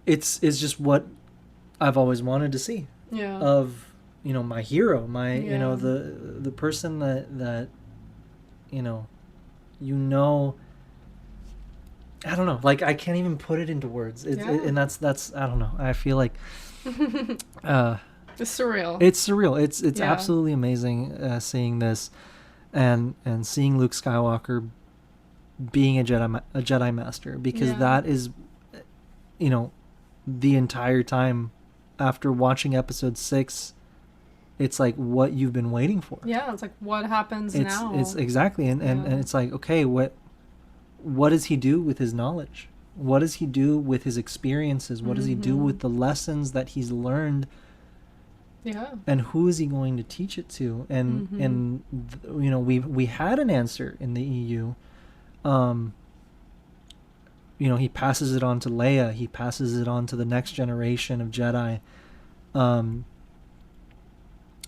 Speaker 2: it's just what I've always wanted to see.
Speaker 1: Yeah.
Speaker 2: Of, my hero, my
Speaker 1: Yeah.
Speaker 2: the person that I don't know, like I can't even put it into words. And that's I don't know. I feel like
Speaker 1: It's surreal.
Speaker 2: it's surreal. It's
Speaker 1: Yeah.
Speaker 2: absolutely amazing seeing this, and seeing Luke Skywalker being a Jedi Master, because
Speaker 1: Yeah.
Speaker 2: that is, the entire time after watching Episode 6, it's like what you've been waiting for.
Speaker 1: Yeah, it's like what happens
Speaker 2: It's
Speaker 1: now?
Speaker 2: it's exactly, and
Speaker 1: Yeah.
Speaker 2: it's like, okay, what does he do with his knowledge? What does he do with his experiences? What does he do
Speaker 1: Mhm.
Speaker 2: with the lessons that he's learned?
Speaker 1: Yeah.
Speaker 2: And who is he going to teach it to? And
Speaker 1: Mhm.
Speaker 2: we had an answer in the EU. He passes it on to Leia. He passes it on to the next generation of Jedi.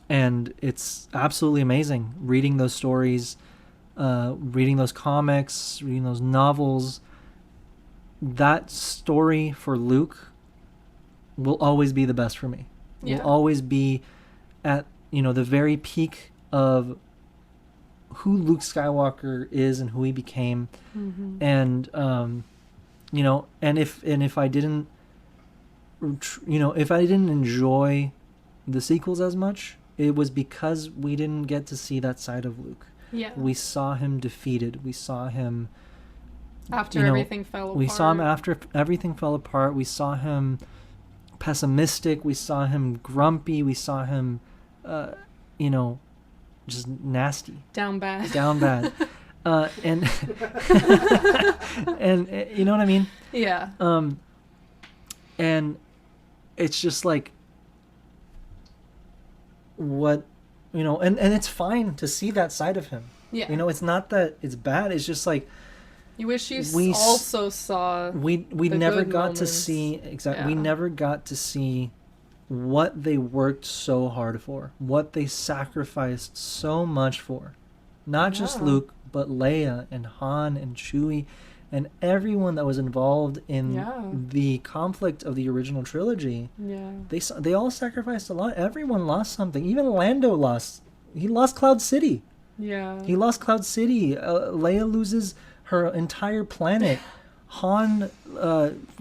Speaker 2: And it's absolutely amazing reading those stories, reading those comics, reading those novels. That story for Luke will always be the best for me.
Speaker 1: Yeah.
Speaker 2: Will always be at the very peak of who Luke Skywalker is and who he became.
Speaker 1: Mhm.
Speaker 2: And and if I didn't if I didn't enjoy the sequels as much, it was because we didn't get to see that side of Luke.
Speaker 1: Yeah.
Speaker 2: We saw him defeated. We saw him
Speaker 1: After everything fell apart.
Speaker 2: we saw him after everything fell apart. We saw him pessimistic. We saw him grumpy. We saw him just nasty,
Speaker 1: down bad.
Speaker 2: down bad. And and you know what I mean?
Speaker 1: Yeah.
Speaker 2: And it's just like what and it's fine to see that side of him.
Speaker 1: Yeah.
Speaker 2: It's not that it's bad. It's just like
Speaker 1: You wish you
Speaker 2: we
Speaker 1: also saw.
Speaker 2: we
Speaker 1: the
Speaker 2: never
Speaker 1: good
Speaker 2: got to
Speaker 1: moments.
Speaker 2: see we
Speaker 1: Yeah.
Speaker 2: never got to see what they worked so hard for, what they sacrificed so much for. Not just
Speaker 1: Yeah.
Speaker 2: Luke, but Leia and Han and Chewie and everyone that was involved in
Speaker 1: Yeah.
Speaker 2: the conflict of the original trilogy.
Speaker 1: Yeah.
Speaker 2: They all sacrificed a lot. Everyone lost something. Even Lando lost. He lost Cloud City.
Speaker 1: Yeah.
Speaker 2: He lost Cloud City. Leia loses her entire planet. Han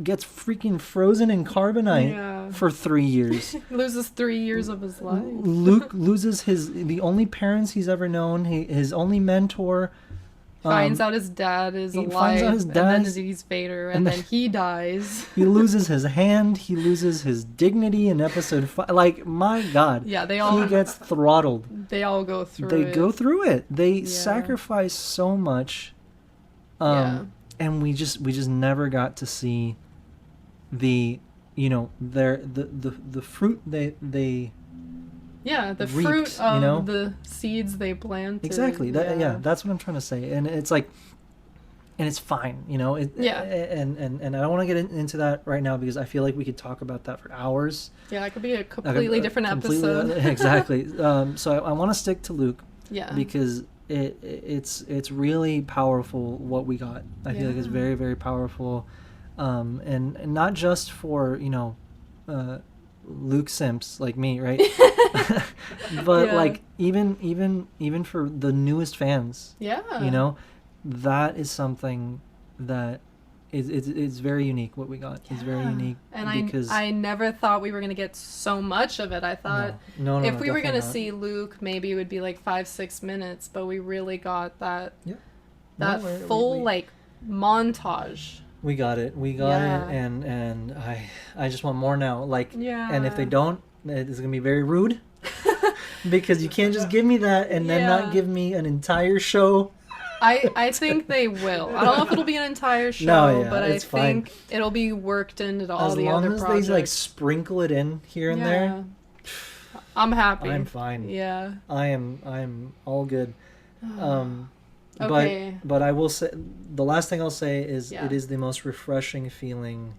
Speaker 2: gets freaking frozen in carbonite
Speaker 1: Yeah.
Speaker 2: for 3 years.
Speaker 1: Loses 3 years of his life.
Speaker 2: Luke loses the only parents he's ever known, his only mentor.
Speaker 1: Finds out his dad is
Speaker 2: he
Speaker 1: alive.
Speaker 2: finds out his
Speaker 1: and then
Speaker 2: dad's-
Speaker 1: he's Vader,
Speaker 2: and
Speaker 1: and
Speaker 2: then-
Speaker 1: then he dies.
Speaker 2: He loses his hand. He loses his dignity in episode 5. Like, my God.
Speaker 1: Yeah, they all
Speaker 2: He gets throttled.
Speaker 1: they all go through
Speaker 2: They
Speaker 1: it.
Speaker 2: go through it. They
Speaker 1: Yeah.
Speaker 2: sacrifice so much.
Speaker 1: Yeah.
Speaker 2: And we just never got to see the the fruit they
Speaker 1: Yeah, the
Speaker 2: reaped,
Speaker 1: fruit of
Speaker 2: you know?
Speaker 1: the seeds they planted.
Speaker 2: exactly that yeah, that's what I'm trying to say. And it's like, and it's fine,
Speaker 1: Yeah.
Speaker 2: And I don't want to get into that right now because I feel like we could talk about that for hours.
Speaker 1: Yeah, it could be a completely different episode.
Speaker 2: Exactly. So I want to stick to Luke
Speaker 1: Yeah.
Speaker 2: because it's really powerful what we got. I feel like it's
Speaker 1: Yeah.
Speaker 2: very, very powerful, and not just for Luke simps like me, right? But
Speaker 1: Yeah.
Speaker 2: like even for the newest fans,
Speaker 1: Yeah.
Speaker 2: that is something that it's very unique. What we got is very
Speaker 1: Yeah.
Speaker 2: unique,
Speaker 1: And
Speaker 2: because
Speaker 1: I never thought we were going to get so much of it. I thought
Speaker 2: no,
Speaker 1: if we were going to
Speaker 2: definitely not.
Speaker 1: see Luke, maybe it would be like 5-6 minutes, but we really got that
Speaker 2: Yeah.
Speaker 1: that
Speaker 2: No,
Speaker 1: full
Speaker 2: we-
Speaker 1: like montage.
Speaker 2: We got it. We got
Speaker 1: Yeah.
Speaker 2: it, and I just want more now. Like,
Speaker 1: Yeah.
Speaker 2: and if they don't, it's gonna be very rude, because you can't just give me that and then
Speaker 1: Yeah.
Speaker 2: not give me an entire show.
Speaker 1: I think they will. I don't know if it'll be an entire show,
Speaker 2: No, yeah,
Speaker 1: but I
Speaker 2: it's fine.
Speaker 1: think it'll be worked into all
Speaker 2: As
Speaker 1: the
Speaker 2: long
Speaker 1: other
Speaker 2: as
Speaker 1: projects.
Speaker 2: they like sprinkle it in here and there,
Speaker 1: I'm happy.
Speaker 2: I'm fine.
Speaker 1: Yeah.
Speaker 2: I'm all good.
Speaker 1: Okay.
Speaker 2: But I will say the last thing I'll say is
Speaker 1: Yeah.
Speaker 2: it is the most refreshing feeling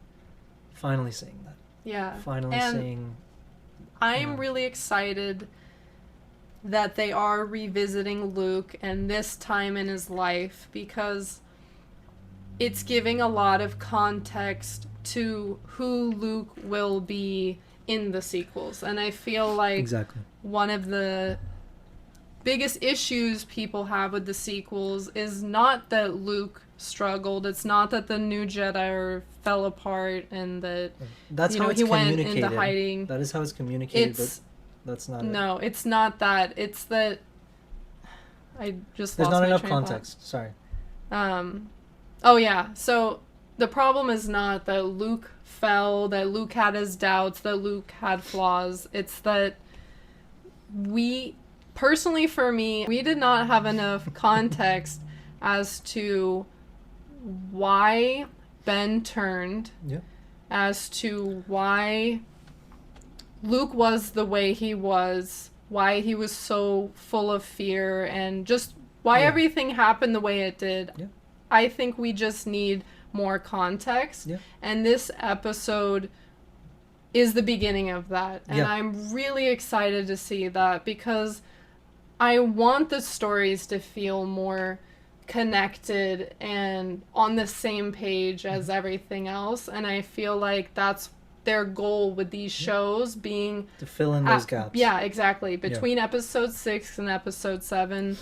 Speaker 2: finally seeing that.
Speaker 1: Yeah.
Speaker 2: Finally
Speaker 1: And
Speaker 2: seeing
Speaker 1: I'm
Speaker 2: Yeah.
Speaker 1: really excited that they are revisiting Luke and this time in his life, because it's giving a lot of context to who Luke will be in the sequels. And I feel like
Speaker 2: exactly.
Speaker 1: one of the biggest issues people have with the sequels is not that Luke struggled, it's not that the new Jedi fell apart and that
Speaker 2: That's
Speaker 1: you
Speaker 2: how
Speaker 1: know,
Speaker 2: it's
Speaker 1: he went
Speaker 2: communicated.
Speaker 1: into hiding.
Speaker 2: That is how it's communicated,
Speaker 1: It's
Speaker 2: but that's not it.
Speaker 1: no, it's not that. It's that I just
Speaker 2: There's
Speaker 1: lost
Speaker 2: not
Speaker 1: my
Speaker 2: enough
Speaker 1: train of thought.
Speaker 2: context. Sorry.
Speaker 1: Oh yeah. So the problem is not that Luke fell, that Luke had his doubts, that Luke had flaws. It's that personally for me, we did not have enough context as to why Ben turned,
Speaker 2: Yeah.
Speaker 1: as to why Luke was the way he was, why he was so full of fear, and just why
Speaker 2: Yeah.
Speaker 1: everything happened the way it did.
Speaker 2: Yeah.
Speaker 1: I think we just need more context.
Speaker 2: Yeah.
Speaker 1: And this episode is the beginning of that. And
Speaker 2: Yeah.
Speaker 1: I'm really excited to see that, because I want the stories to feel more connected and on the same page as everything else. And I feel like that's their goal with these shows, being
Speaker 2: To fill in those gaps.
Speaker 1: yeah, exactly. Between episode 6 and episode 7,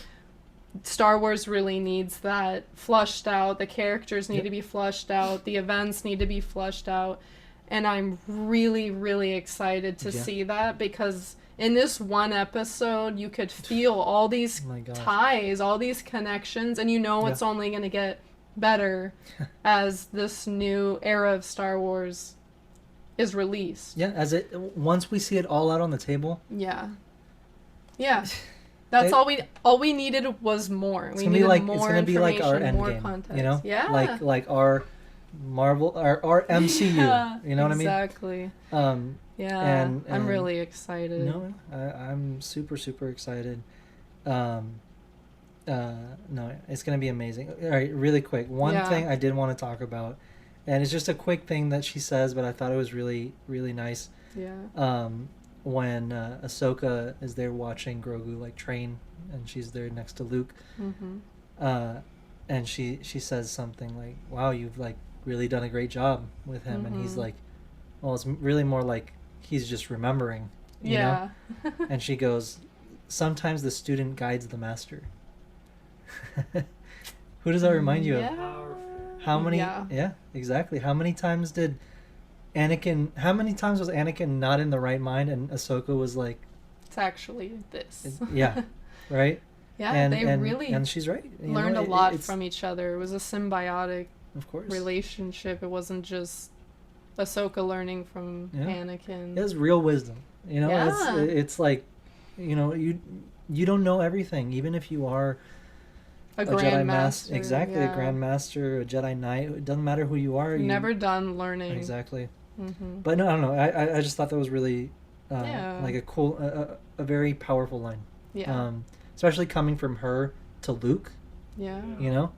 Speaker 1: Star Wars really needs that flushed out. The characters need to be flushed out. The events need to be flushed out. And I'm really, really excited to see that, because in this one episode, you could feel all these
Speaker 2: Oh my gosh.
Speaker 1: ties, all these connections, and you know it's only going to get better as this new era of Star Wars is released.
Speaker 2: Yeah, once we see it all out on the table,
Speaker 1: Yeah. Yeah. That's all we needed was more.
Speaker 2: it's
Speaker 1: We
Speaker 2: gonna be
Speaker 1: needed
Speaker 2: like
Speaker 1: more
Speaker 2: it's gonna be like our
Speaker 1: information, more
Speaker 2: Endgame,
Speaker 1: context.
Speaker 2: you know,
Speaker 1: Yeah.
Speaker 2: like our Marvel, our MCU.
Speaker 1: Yeah,
Speaker 2: you know what
Speaker 1: exactly.
Speaker 2: I mean?
Speaker 1: Yeah.
Speaker 2: and
Speaker 1: I'm really excited.
Speaker 2: No, I'm super excited. No, it's gonna be amazing. All right, really quick. One thing I did want to talk about, and it's just a quick thing that she says, but I thought it was really nice.
Speaker 1: Yeah.
Speaker 2: When Ahsoka is there watching Grogu like train, and she's there next to Luke, and she says something like, "Wow, you've like really done a great job with him," and he's like, "Well, it's really more like he's just remembering." You know? And she goes, "Sometimes the student guides the master." Who does that remind you of?
Speaker 4: Powerful.
Speaker 2: How many?
Speaker 1: Yeah.
Speaker 2: Yeah, exactly. How many times was Anakin not in the right mind, and Ahsoka was like,
Speaker 1: It's actually this.
Speaker 2: yeah, right?
Speaker 1: Yeah, they really
Speaker 2: and she's right. You
Speaker 1: learned
Speaker 2: know,
Speaker 1: a lot
Speaker 2: it's-
Speaker 1: from each other. It was a symbiotic
Speaker 2: of course.
Speaker 1: relationship. It wasn't just Ahsoka learning from
Speaker 2: Yeah.
Speaker 1: Anakin.
Speaker 2: It has real wisdom. You know,
Speaker 1: Yeah.
Speaker 2: it's like, you know, you don't know everything, even if you are
Speaker 1: a
Speaker 2: Jedi
Speaker 1: Grand
Speaker 2: Master.
Speaker 1: Master.
Speaker 2: Exactly,
Speaker 1: yeah.
Speaker 2: a Grand Master, a Jedi Knight. It doesn't matter who you are.
Speaker 1: You're never done learning.
Speaker 2: Exactly.
Speaker 1: Mm-hmm.
Speaker 2: But no, I don't know. I just thought that was really
Speaker 1: Yeah.
Speaker 2: like a cool, a very powerful line.
Speaker 1: Yeah.
Speaker 2: Especially coming from her to Luke.
Speaker 1: Yeah.
Speaker 2: You know,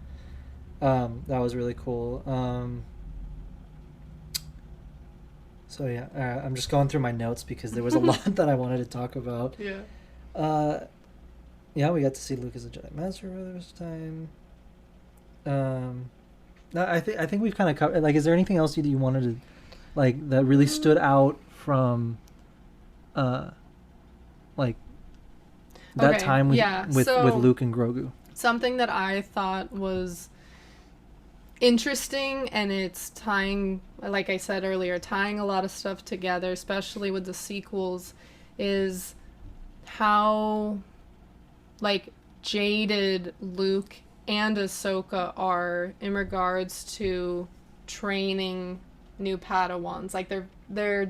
Speaker 2: that was really cool. So yeah, I'm just going through my notes because there was a lot that I wanted to talk about.
Speaker 1: Yeah.
Speaker 2: Yeah, we got to see Luke as a Jedi Master for the first time. No, I think we've kind of covered. Like, is there anything else that you wanted to, like, that really stood out from, like, that
Speaker 1: Okay,
Speaker 2: time with
Speaker 1: yeah,
Speaker 2: with
Speaker 1: so-
Speaker 2: Luke and Grogu?
Speaker 1: Something that I thought was interesting, and it's tying, like I said earlier, tying a lot of stuff together, especially with the sequels, is how, like, jaded Luke and Ahsoka are in regards to training new Padawans. Like, they're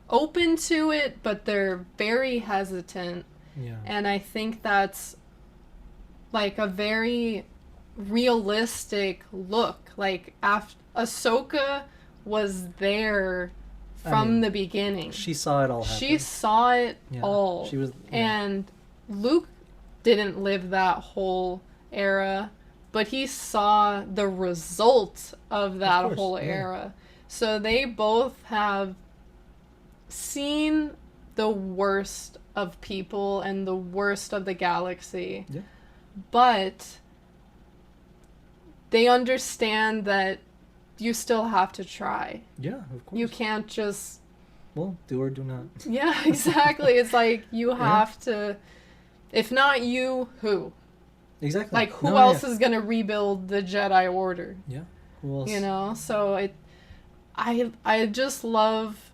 Speaker 1: open to it, but they're very hesitant.
Speaker 2: Yeah.
Speaker 1: And I think that's like a very realistic look. Like, Ahsoka was there from the beginning.
Speaker 2: She saw it all happen.
Speaker 1: She saw it all.
Speaker 2: She was,
Speaker 1: and Luke didn't live that whole era, but he saw the result of that whole era. So they both have seen the worst of people and the worst of the galaxy. Yeah. But they understand that you still have to try.
Speaker 2: Yeah, of course.
Speaker 1: You can't just...
Speaker 2: Well, do or do not.
Speaker 1: Yeah, exactly. It's like you have to... If not you, who?
Speaker 2: Exactly.
Speaker 1: Like, who else is going to rebuild the Jedi Order?
Speaker 2: Yeah. Who else?
Speaker 1: You know? So I just love...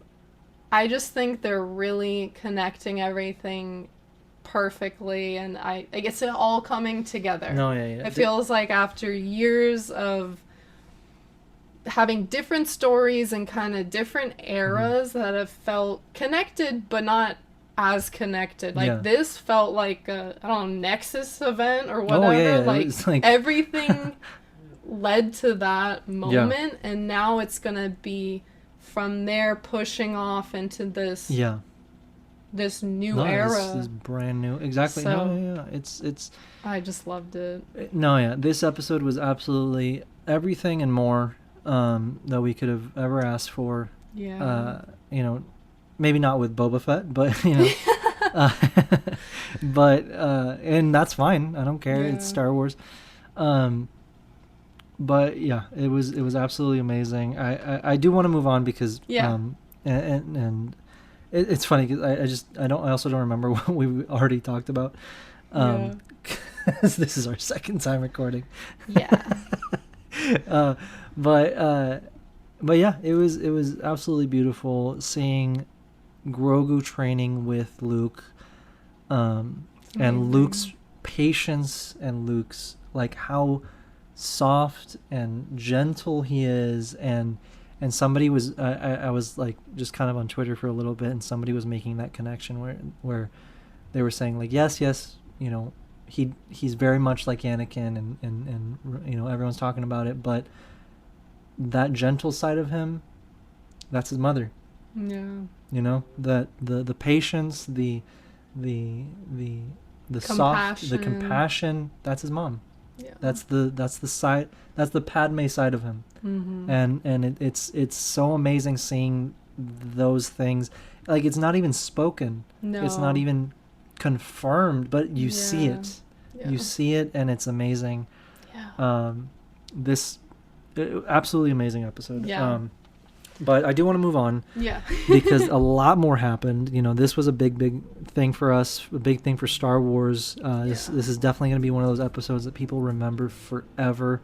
Speaker 1: I just think they're really connecting everything perfectly, and I guess it all coming together. It feels like after years of having different stories and kind of different eras that have felt connected but not as connected. Like this felt like a, I don't know, Nexus event or whatever. Like everything led to that moment, and now it's gonna be from there pushing off into this this new era.
Speaker 2: This brand new. Exactly.
Speaker 1: So,
Speaker 2: It's
Speaker 1: I just loved it.
Speaker 2: This episode was absolutely everything and more that we could have ever asked for.
Speaker 1: Yeah.
Speaker 2: Maybe not with Boba Fett, but and that's fine. I don't care. It's Star Wars. But yeah, it was absolutely amazing. I do want to move on because and it's funny because I also don't remember what we already talked about. This is our second time recording.
Speaker 1: Yeah.
Speaker 2: But yeah, it was absolutely beautiful seeing Grogu training with Luke, and Luke's patience and Luke's like how soft and gentle he is, and somebody was I was like just kind of on Twitter for a little bit, and somebody was making that connection where they were saying like yes, he's very much like Anakin, and everyone's talking about it, but that gentle side of him, that's his mother. That the patience, the soft, the compassion, that's his mom. That's the side, that's the Padme side of him. And it's so amazing seeing those things. Like, it's not even spoken. It's not even confirmed, but you see it. You see it, and it's amazing. This absolutely amazing episode. But I do want to move on. Because a lot more happened. This was a big thing for us, a big thing for Star Wars. This is definitely going to be one of those episodes that people remember forever.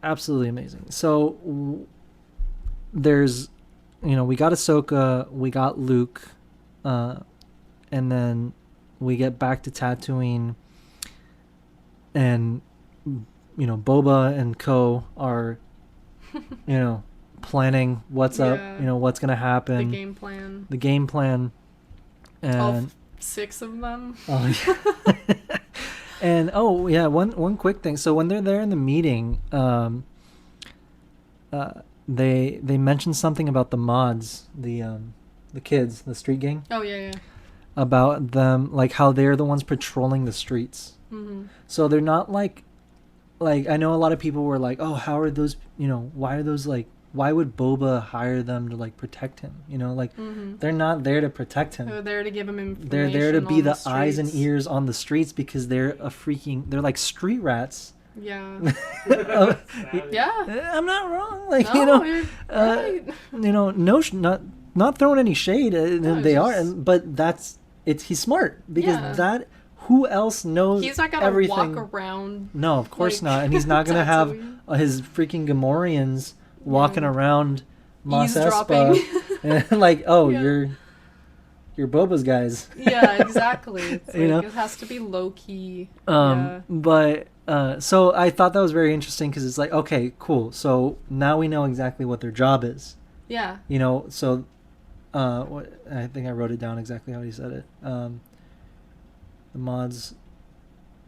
Speaker 2: Absolutely amazing. So there's, we got Ahsoka, we got Luke, and then we get back to Tatooine, and Boba and co are planning what's up, what's gonna happen, the game plan, and
Speaker 1: all 6 of them.
Speaker 2: And one quick thing. So when they're there in the meeting, they mentioned something about the mods, the kids, the street gang. About them, like how they're the ones patrolling the streets. So they're not like I know a lot of people were like, oh, how are those, why are those why would Boba hire them to protect him? They're not there to protect him.
Speaker 1: They're there to give him information.
Speaker 2: They're there to be the eyes and ears on the streets, because they're they're like street rats.
Speaker 1: Yeah.
Speaker 2: I'm not wrong.
Speaker 1: Right.
Speaker 2: Not throwing any shade. They are, but he's smart, because who else knows?
Speaker 1: He's not gonna
Speaker 2: everything.
Speaker 1: walk around.
Speaker 2: No, of course not. And he's not gonna have his freaking Gamorreans walking around Mos Espa, and you're Boba's guys.
Speaker 1: Yeah, exactly. It's it has to be low key.
Speaker 2: But so I thought that was very interesting, because it's like, okay, cool. So now we know exactly what their job is. So I think I wrote it down exactly how he said it. The mods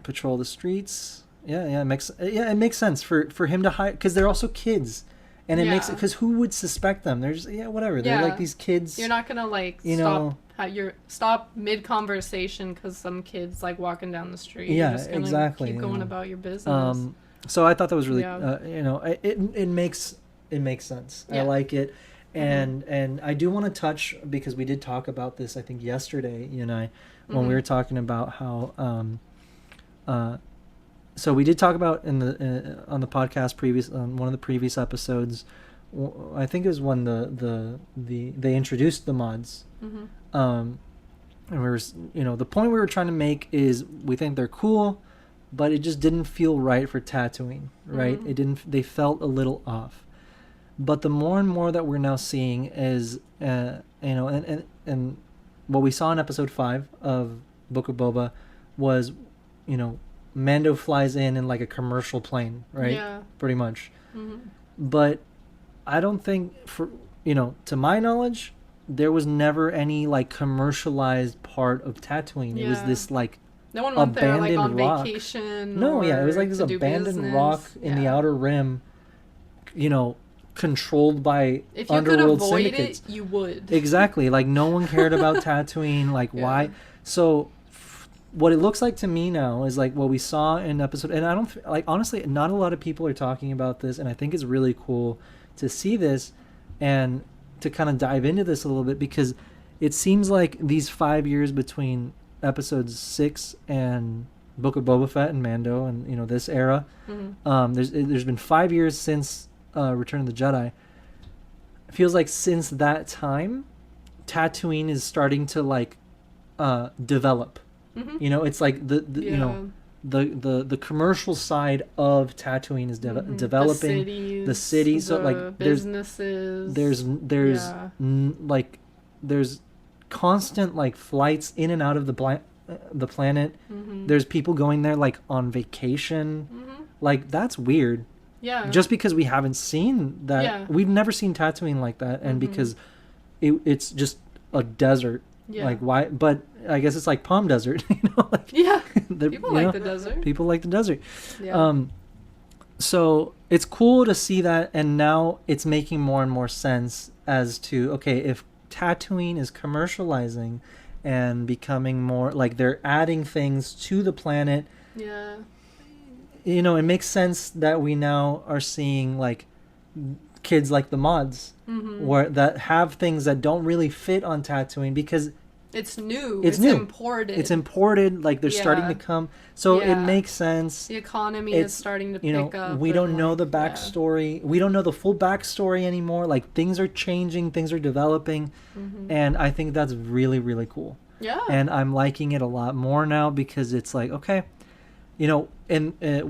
Speaker 2: patrol the streets. Yeah, it makes sense for him to hide, because they're also kids, and it makes, because who would suspect them? They're just whatever. They're like these kids.
Speaker 1: You're not gonna like stop mid conversation because some kids like walking down the street.
Speaker 2: Yeah,
Speaker 1: You're just gonna
Speaker 2: exactly.
Speaker 1: Keep going about your business.
Speaker 2: So I thought that was really it makes sense. I like it. And I do want to touch, because we did talk about this, I think yesterday, you and I, when we were talking about how so we did talk about on the podcast on one of the previous episodes, I think it was when they introduced the mods. And we were, the point we were trying to make is we think they're cool, but it just didn't feel right for Tatooine, right? They felt a little off. But the more and more that we're now seeing is, and what we saw in episode 5 of Book of Boba was, Mando flies in like a commercial plane, right? Yeah. Pretty much. But I don't think, to my knowledge, there was never any like commercialized part of Tatooine. It was this like
Speaker 1: no one went there like on
Speaker 2: rock.
Speaker 1: Vacation.
Speaker 2: No, it was like this abandoned rock in the Outer Rim, controlled by underworld syndicates.
Speaker 1: If you could avoid it, you would.
Speaker 2: Exactly. Like no one cared about Tatooine. Like why? So what it looks like to me now is like what we saw in episode, and I don't like, honestly, not a lot of people are talking about this, and I think it's really cool to see this and to kind of dive into this a little bit, because it seems like these 5 years between episodes 6 and Book of Boba Fett and Mando and this era, there's been 5 years since Return of the Jedi. It feels like since that time, Tatooine is starting to like develop. It's like the commercial side of Tatooine is developing. The cities, so like
Speaker 1: businesses.
Speaker 2: There's constant like flights in and out of the planet. There's people going there like on vacation. Like that's weird.
Speaker 1: Yeah.
Speaker 2: Just because we haven't seen that, we've never seen Tatooine like that, and because it's just a desert. Yeah. Like why? But I guess it's like Palm Desert,
Speaker 1: People like the desert.
Speaker 2: People like the desert.
Speaker 1: Yeah.
Speaker 2: So it's cool to see that, and now it's making more and more sense as to, okay, if Tatooine is commercializing and becoming more like they're adding things to the planet.
Speaker 1: Yeah.
Speaker 2: It makes sense that we now are seeing like kids like the mods, where that have things that don't really fit on Tatooine because
Speaker 1: it's new.
Speaker 2: It's new. It's imported. Like they're starting to come. So it makes sense.
Speaker 1: The economy is starting to pick up.
Speaker 2: We don't know the backstory. We don't know the full backstory anymore. Like things are changing. Things are developing, and I think that's really, really cool.
Speaker 1: Yeah.
Speaker 2: And I'm liking it a lot more now because it's like, okay, and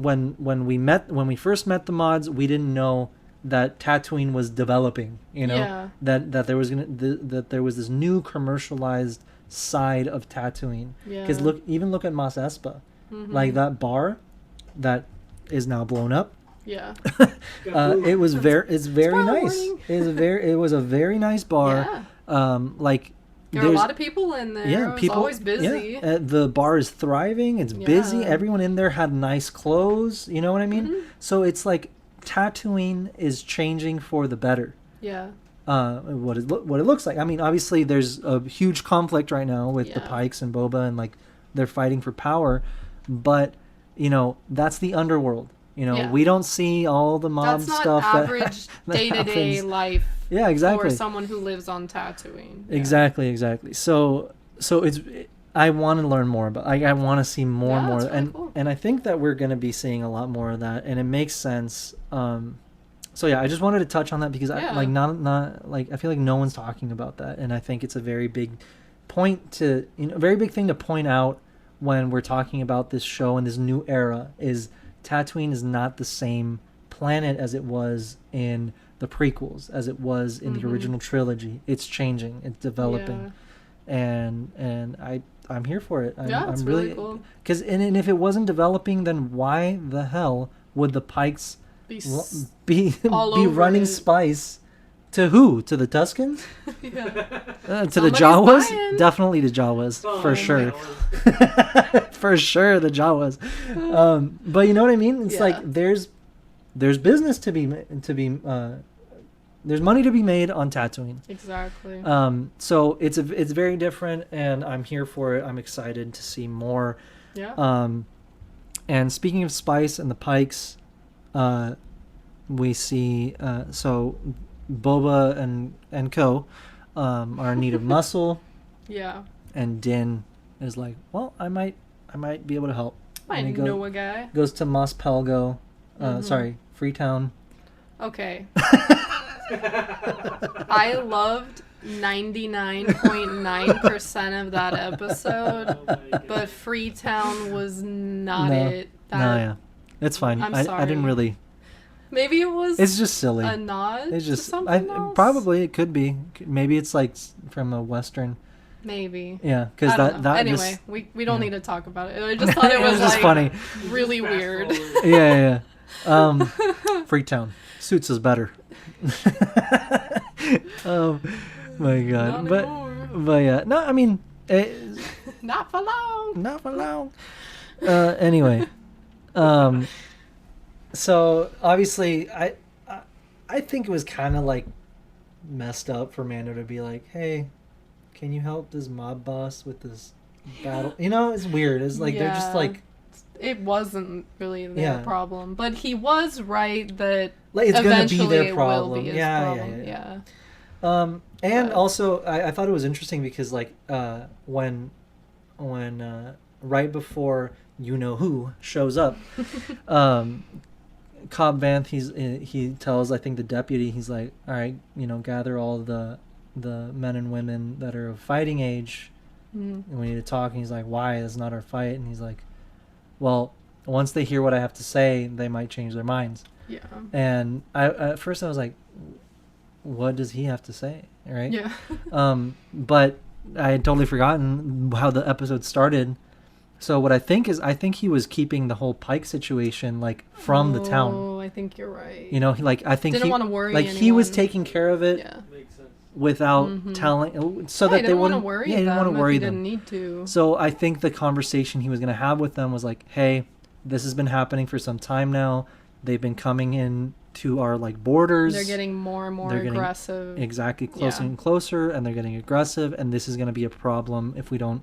Speaker 2: when we first met the mods, we didn't know that Tatooine was developing, that there was that there was this new commercialized side of Tatooine. Because look at Mos Espa, like that bar that is now blown up.
Speaker 1: Yeah.
Speaker 2: It was it's very nice. It was a very nice bar. Like
Speaker 1: there are a lot of people in there. Yeah, people always busy.
Speaker 2: Yeah. The bar is thriving. It's busy. Everyone in there had nice clothes. You know what I mean? So it's like Tatooine is changing for the better.
Speaker 1: Yeah.
Speaker 2: What it looks like. I mean, obviously there's a huge conflict right now with the Pikes and Boba, and like they're fighting for power, but that's the underworld. We don't see all the mob stuff.
Speaker 1: That's not average day-to-day life.
Speaker 2: Yeah, exactly.
Speaker 1: For someone who lives on Tatooine. Yeah.
Speaker 2: Exactly. So it's. I want to learn more about. I want to see more and more, really cool. And I think that we're going to be seeing a lot more of that, and it makes sense. So I just wanted to touch on that because I feel like no one's talking about that, and I think it's a very big point to a very big thing to point out when we're talking about this show and this new era is Tatooine is not the same planet as it was in the prequels, as it was in the original trilogy. It's changing. It's developing. And I'm here for it. I'm really cool. Because and if it wasn't developing, then why the hell would the Pikes be running spice To who? To the Tuscans?
Speaker 1: Yeah.
Speaker 2: To the
Speaker 1: Somebody's
Speaker 2: Jawas?
Speaker 1: buying.
Speaker 2: Definitely the Jawas,
Speaker 4: Oh,
Speaker 2: for
Speaker 4: my
Speaker 2: sure.
Speaker 4: God.
Speaker 2: For sure, the Jawas. But you know what I mean? It's
Speaker 1: Yeah.
Speaker 2: like there's business to be there's money to be made on Tatooine.
Speaker 1: Exactly.
Speaker 2: So it's very different, and I'm here for it. I'm excited to see more.
Speaker 1: Yeah.
Speaker 2: And speaking of spice and the Pikes, we see so Boba and Co. Are in need of muscle,
Speaker 1: Yeah.
Speaker 2: and Din is like, well, I might be able to help.
Speaker 1: I
Speaker 2: And he
Speaker 1: know a guy.
Speaker 2: goes to Mos Pelgo, sorry, Freetown.
Speaker 1: Okay. I loved 99.9% of that episode,
Speaker 4: Oh my God.
Speaker 1: but Freetown was not
Speaker 2: No.
Speaker 1: it.
Speaker 2: No, yeah, it's fine.
Speaker 1: I'm
Speaker 2: I didn't
Speaker 1: sorry.
Speaker 2: really.
Speaker 1: Maybe it was
Speaker 2: It's just silly.
Speaker 1: a nod
Speaker 2: It's
Speaker 1: to
Speaker 2: just
Speaker 1: something else?
Speaker 2: probably it could be. Maybe it's like from a Western.
Speaker 1: Maybe.
Speaker 2: Yeah,
Speaker 1: I
Speaker 2: because
Speaker 1: don't know.
Speaker 2: that
Speaker 1: Anyway,
Speaker 2: just,
Speaker 1: we don't
Speaker 2: yeah.
Speaker 1: need to talk about it. I just thought it
Speaker 2: It
Speaker 1: was,
Speaker 2: was just
Speaker 1: like,
Speaker 2: funny.
Speaker 1: really
Speaker 4: Fast
Speaker 1: weird.
Speaker 4: forward.
Speaker 2: Yeah. Freetown suits us better. Oh my god!
Speaker 1: Not anymore.
Speaker 2: But yeah, no, I mean,
Speaker 1: Not for long.
Speaker 2: not for long. Anyway, so obviously, I think it was kind of like messed up for Mando to be like, "Hey, can you help this mob boss with this battle?" You know, it's weird. It's like they're just
Speaker 1: Yeah.
Speaker 2: like
Speaker 1: It wasn't really their
Speaker 2: Yeah.
Speaker 1: problem, but he was right that
Speaker 2: it's gonna be
Speaker 1: eventually
Speaker 2: their
Speaker 1: it
Speaker 2: problem.
Speaker 1: will be his
Speaker 2: Yeah,
Speaker 1: problem.
Speaker 2: yeah.
Speaker 1: Yeah.
Speaker 2: And
Speaker 1: But-
Speaker 2: also, I thought it was interesting because, like, when right before you know who shows up, Cobb Vanth, he tells, I think, the deputy, he's like, all right, gather all the men and women that are of fighting age,
Speaker 1: Mm.
Speaker 2: and we need to talk. And he's like, why? That's not our fight. And he's like, well, once they hear what I have to say, they might change their minds.
Speaker 1: Yeah.
Speaker 2: And at first I was like, what does he have to say, right?
Speaker 1: Yeah.
Speaker 2: But I had totally forgotten how the episode started. So what I think he was keeping the whole Pike situation like from the town.
Speaker 1: Oh, I think you're right.
Speaker 2: I think
Speaker 1: Didn't
Speaker 2: he
Speaker 1: wanna worry
Speaker 2: like he was
Speaker 1: anyone.
Speaker 2: taking care of it
Speaker 1: Yeah.
Speaker 4: Makes sense.
Speaker 2: without
Speaker 1: Mhm.
Speaker 2: telling, so
Speaker 1: Yeah,
Speaker 2: that
Speaker 1: he
Speaker 2: they
Speaker 1: didn't want to
Speaker 2: wouldn't
Speaker 1: worry
Speaker 2: Yeah, he didn't
Speaker 1: them
Speaker 2: want to worry
Speaker 1: if he
Speaker 2: them.
Speaker 1: didn't need to.
Speaker 2: So I think the conversation he was going to have with them was like, hey, this has been happening for some time now. They've been coming in to our like borders.
Speaker 1: They're getting more and more
Speaker 2: They're getting
Speaker 1: aggressive.
Speaker 2: exactly closer
Speaker 1: Yeah.
Speaker 2: and closer, and they're getting aggressive, and this is going to be a problem if we don't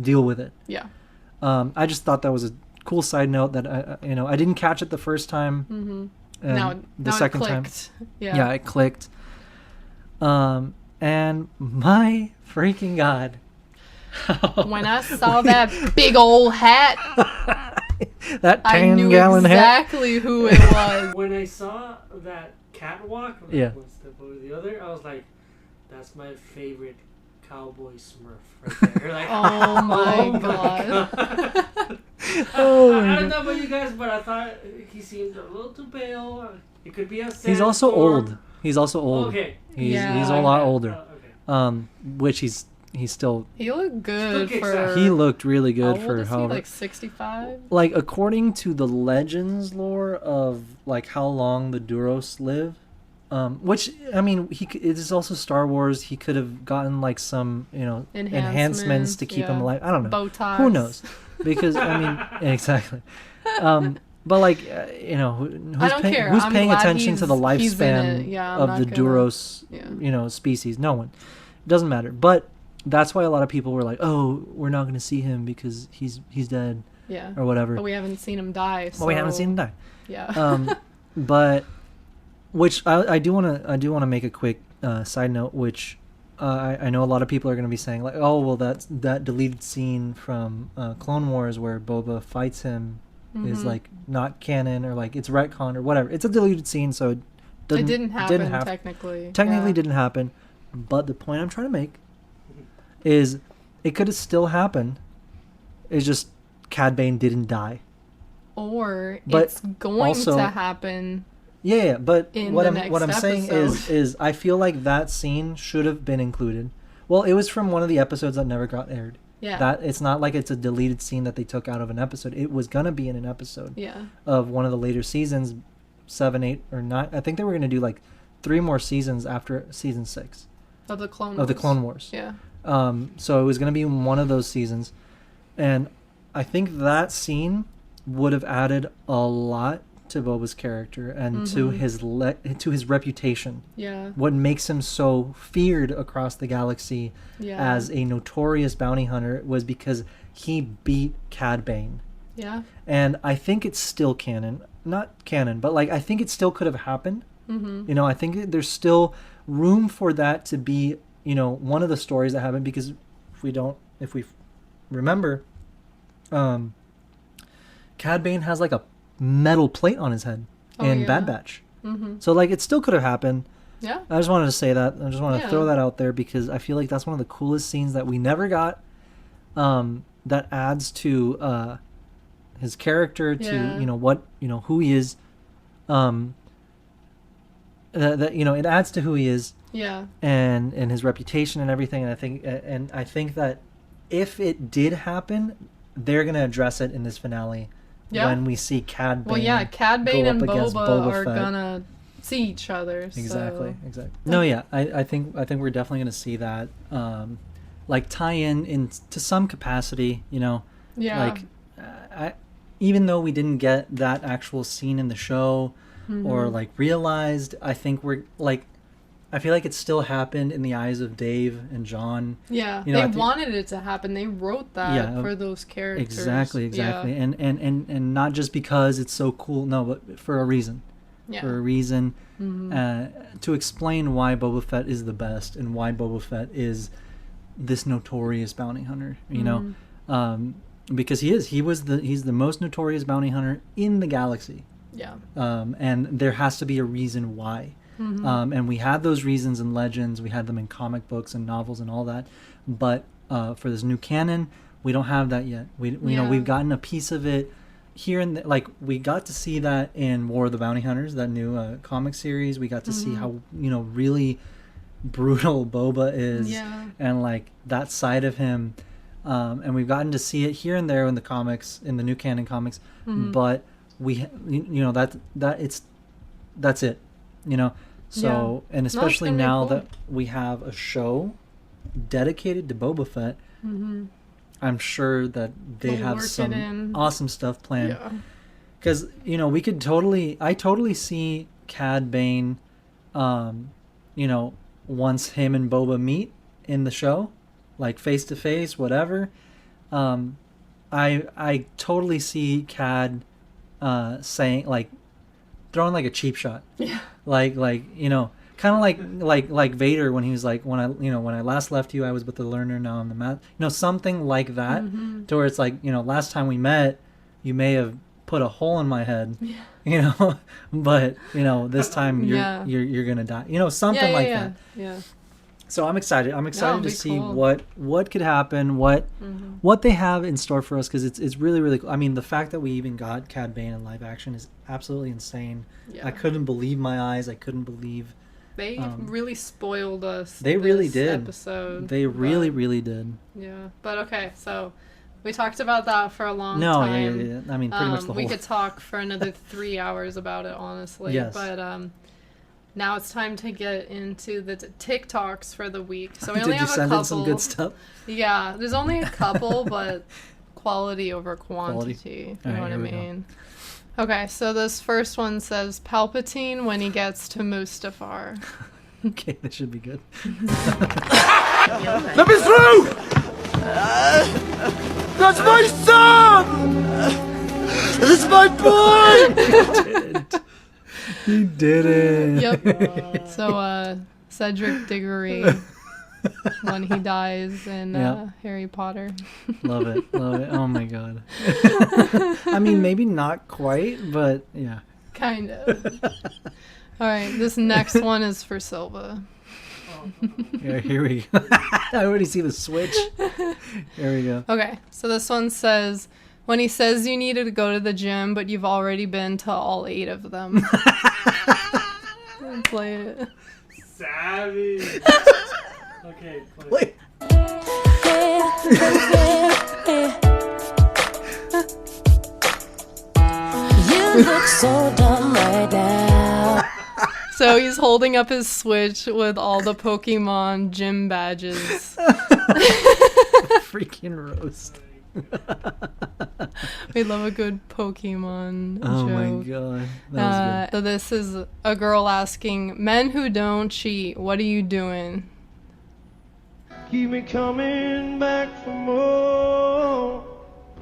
Speaker 2: deal with it.
Speaker 1: Yeah.
Speaker 2: I just thought that was a cool side note that I didn't catch it the first time.
Speaker 1: Mm-hmm.
Speaker 2: And
Speaker 1: Now,
Speaker 2: the
Speaker 1: now
Speaker 2: second
Speaker 1: it
Speaker 2: time,
Speaker 1: clicked.
Speaker 2: yeah, it clicked. And my freaking god,
Speaker 1: When I saw that big old hat,
Speaker 2: that
Speaker 1: I knew
Speaker 2: 10-gallon hat.
Speaker 1: exactly who it was.
Speaker 4: When I saw that catwalk, like
Speaker 2: Yeah.
Speaker 4: one step over the other, I was like, "That's my favorite cowboy Smurf right there." Like,
Speaker 1: Oh my
Speaker 4: oh
Speaker 1: God.
Speaker 2: Oh
Speaker 4: I
Speaker 2: my
Speaker 4: don't
Speaker 2: God.
Speaker 4: know about you guys, but I thought he seemed a little too pale. It could be a
Speaker 2: He's also
Speaker 4: sandstorm.
Speaker 2: old. He's also old.
Speaker 4: Okay.
Speaker 2: He's
Speaker 1: Yeah.
Speaker 2: a lot
Speaker 4: Okay.
Speaker 2: older.
Speaker 4: Okay.
Speaker 2: Which he's still.
Speaker 1: He looked good
Speaker 4: Still kicks
Speaker 1: for.
Speaker 4: ass.
Speaker 2: He looked really good
Speaker 1: how old
Speaker 2: for
Speaker 1: is he?
Speaker 2: however.
Speaker 1: Like 65?
Speaker 2: Like according to the legends lore of like how long the Duros live, which I mean it is also Star Wars. He could have gotten like some enhancements to keep him
Speaker 1: yeah.
Speaker 2: alive. I don't know.
Speaker 1: Bow ties.
Speaker 2: Who knows? Because I mean exactly. But like who's
Speaker 1: I don't care.
Speaker 2: Who's
Speaker 1: I'm
Speaker 2: paying
Speaker 1: glad
Speaker 2: attention to the
Speaker 1: he's in
Speaker 2: lifespan
Speaker 1: it. Yeah, I'm
Speaker 2: of
Speaker 1: not
Speaker 2: the
Speaker 1: gonna-
Speaker 2: Duros
Speaker 1: Yeah.
Speaker 2: species? No one. It doesn't matter. But that's why a lot of people were like, oh, we're not going to see him because he's dead
Speaker 1: Yeah.
Speaker 2: or whatever.
Speaker 1: But we haven't seen him die. So,
Speaker 2: Well, we haven't seen him die.
Speaker 1: Yeah.
Speaker 2: But which I do want to make a quick side note, which I know a lot of people are going to be saying like, oh well, that deleted scene from Clone Wars where Boba fights him is
Speaker 1: Mhm.
Speaker 2: like not canon or like it's retcon or whatever. It's a deleted scene, so it
Speaker 1: Didn't happen
Speaker 2: happen.
Speaker 1: technically.
Speaker 2: Technically
Speaker 1: Yeah.
Speaker 2: didn't happen. But the point I'm trying to make is it could have still happened. It's just Cad Bane didn't die.
Speaker 1: Or
Speaker 2: But
Speaker 1: it's going
Speaker 2: also-
Speaker 1: to happen.
Speaker 2: Yeah, but
Speaker 1: In
Speaker 2: what
Speaker 1: the
Speaker 2: I'm
Speaker 1: next
Speaker 2: saying
Speaker 1: episode.
Speaker 2: is I feel like that scene should have been included. Well, it was from one of the episodes that never got aired.
Speaker 1: Yeah.
Speaker 2: That it's not like it's a deleted scene that they took out of an episode. It was gonna be in an episode
Speaker 1: Yeah.
Speaker 2: of one of the later seasons, 7, 8, or 9. I think they were gonna do like 3 more seasons after season 6
Speaker 1: Of the Clone Wars.
Speaker 2: of the Clone Wars.
Speaker 1: Yeah.
Speaker 2: So it was going to be one of those seasons, and I think that scene would have added a lot to Boba's character and to his reputation.
Speaker 1: Yeah.
Speaker 2: What makes him so feared across the galaxy as a notorious bounty hunter was because he beat Cad Bane.
Speaker 1: Yeah.
Speaker 2: And I think it's still canon. Not canon, but like I think it still could have happened.
Speaker 1: Mm-hmm.
Speaker 2: You know, I think there's still room for that to be, you know, one of the stories that happened, because if we remember, Cad Bane has like a metal plate on his head in Bad Batch.
Speaker 1: Mm-hmm.
Speaker 2: So like it still could have happened.
Speaker 1: Yeah.
Speaker 2: I just wanted to say that. I just want to throw that out there because I feel like that's one of the coolest scenes that we never got. That adds to his character, to you know what, you know, who he is. That you know, it adds to who he is.
Speaker 1: Yeah.
Speaker 2: And his reputation and everything. And I think that if it did happen, they're gonna address it in this finale.
Speaker 1: Yeah.
Speaker 2: When we see Cad Bane.
Speaker 1: Well, yeah, Cad Bane
Speaker 2: go
Speaker 1: and
Speaker 2: up against
Speaker 1: Boba
Speaker 2: Boba
Speaker 1: are
Speaker 2: Fett.
Speaker 1: gonna see each other.
Speaker 2: Exactly.
Speaker 1: So.
Speaker 2: Exactly. No, yeah, I think we're definitely gonna see that, like tie in to some capacity. You know,
Speaker 1: Yeah.
Speaker 2: like, even though we didn't get that actual scene in the show, or like realized, I think we're like. I feel like it still happened in the eyes of Dave and John.
Speaker 1: Yeah,
Speaker 2: you know,
Speaker 1: they wanted it to happen. They wrote that for those characters.
Speaker 2: Exactly.
Speaker 1: Yeah.
Speaker 2: And not just because it's so cool. No, but for a reason.
Speaker 1: Yeah.
Speaker 2: For a reason, to explain why Boba Fett is the best and why Boba Fett is this notorious bounty hunter. You know, because he's the most notorious bounty hunter in the galaxy.
Speaker 1: Yeah.
Speaker 2: And there has to be a reason why. And we had those reasons in Legends. We had them in comic books and novels and all that. But for this new canon, we don't have that yet. We know we've gotten a piece of it here and like we got to see that in War of the Bounty Hunters, that new comic series. We got to see how, you know, really brutal Boba is, and like that side of him. And we've gotten to see it here and there in the comics, in the new canon comics. But we, you know, that's it. You know, so and especially now that we have a show dedicated to Boba Fett, I'm sure that they have some awesome stuff planned. Because you know, I totally see Cad Bane, you know, once him and Boba meet in the show, like face to face, whatever. I totally see Cad saying, like, throwing like a cheap shot. Yeah. Like you know, kind of like Vader when he was like, when I last left you, I was but the learner, now I'm the master. You know, something like that, to where it's like, you know, last time we met, you may have put a hole in my head, you know, but you know, this time you're gonna die. You know, something like that. Yeah. So I'm excited. To see what could happen, what they have in store for us, because it's really, really cool. I mean, the fact that we even got Cad Bane in live action is absolutely insane. Yeah. I couldn't believe my eyes. I couldn't believe.
Speaker 1: They really spoiled us.
Speaker 2: They really did.
Speaker 1: Episode.
Speaker 2: They really, really did.
Speaker 1: Yeah, but okay, so we talked about that for a long
Speaker 2: time.
Speaker 1: No,
Speaker 2: I mean, pretty much the whole.
Speaker 1: We could talk for another 3 hours about it, honestly.
Speaker 2: Yes.
Speaker 1: But now it's time to get into the TikToks for the week. So we only have a couple. Did you send in some
Speaker 2: good stuff?
Speaker 1: Yeah, there's only a couple, but quality over quantity. You know what I mean? Okay, so this first one says Palpatine when he gets to Mustafar.
Speaker 2: Okay, this should be good.
Speaker 5: Let me through! That's my son! It's my boy!
Speaker 2: He did it.
Speaker 1: Yep. So, Cedric Diggory, when he dies in Harry Potter.
Speaker 2: Love it. Oh my god. I mean, maybe not quite, but yeah.
Speaker 1: Kind of. All right, this next one is for Silva.
Speaker 2: Yeah, here we go. I already see the switch. Here we go.
Speaker 1: Okay, so this one says, when he says you needed to go to the gym, but you've already been to all 8 of them. Play it.
Speaker 4: Savage. Okay, play.
Speaker 2: Wait.
Speaker 6: You look so dumb right now.
Speaker 1: So he's holding up his Switch with all the Pokemon gym badges.
Speaker 2: Freaking roast.
Speaker 1: We love a good Pokemon
Speaker 2: Oh my
Speaker 1: joke.
Speaker 2: god. That was
Speaker 1: So this is a girl asking, men who don't cheat, what are you doing?
Speaker 5: Keep me coming back for more.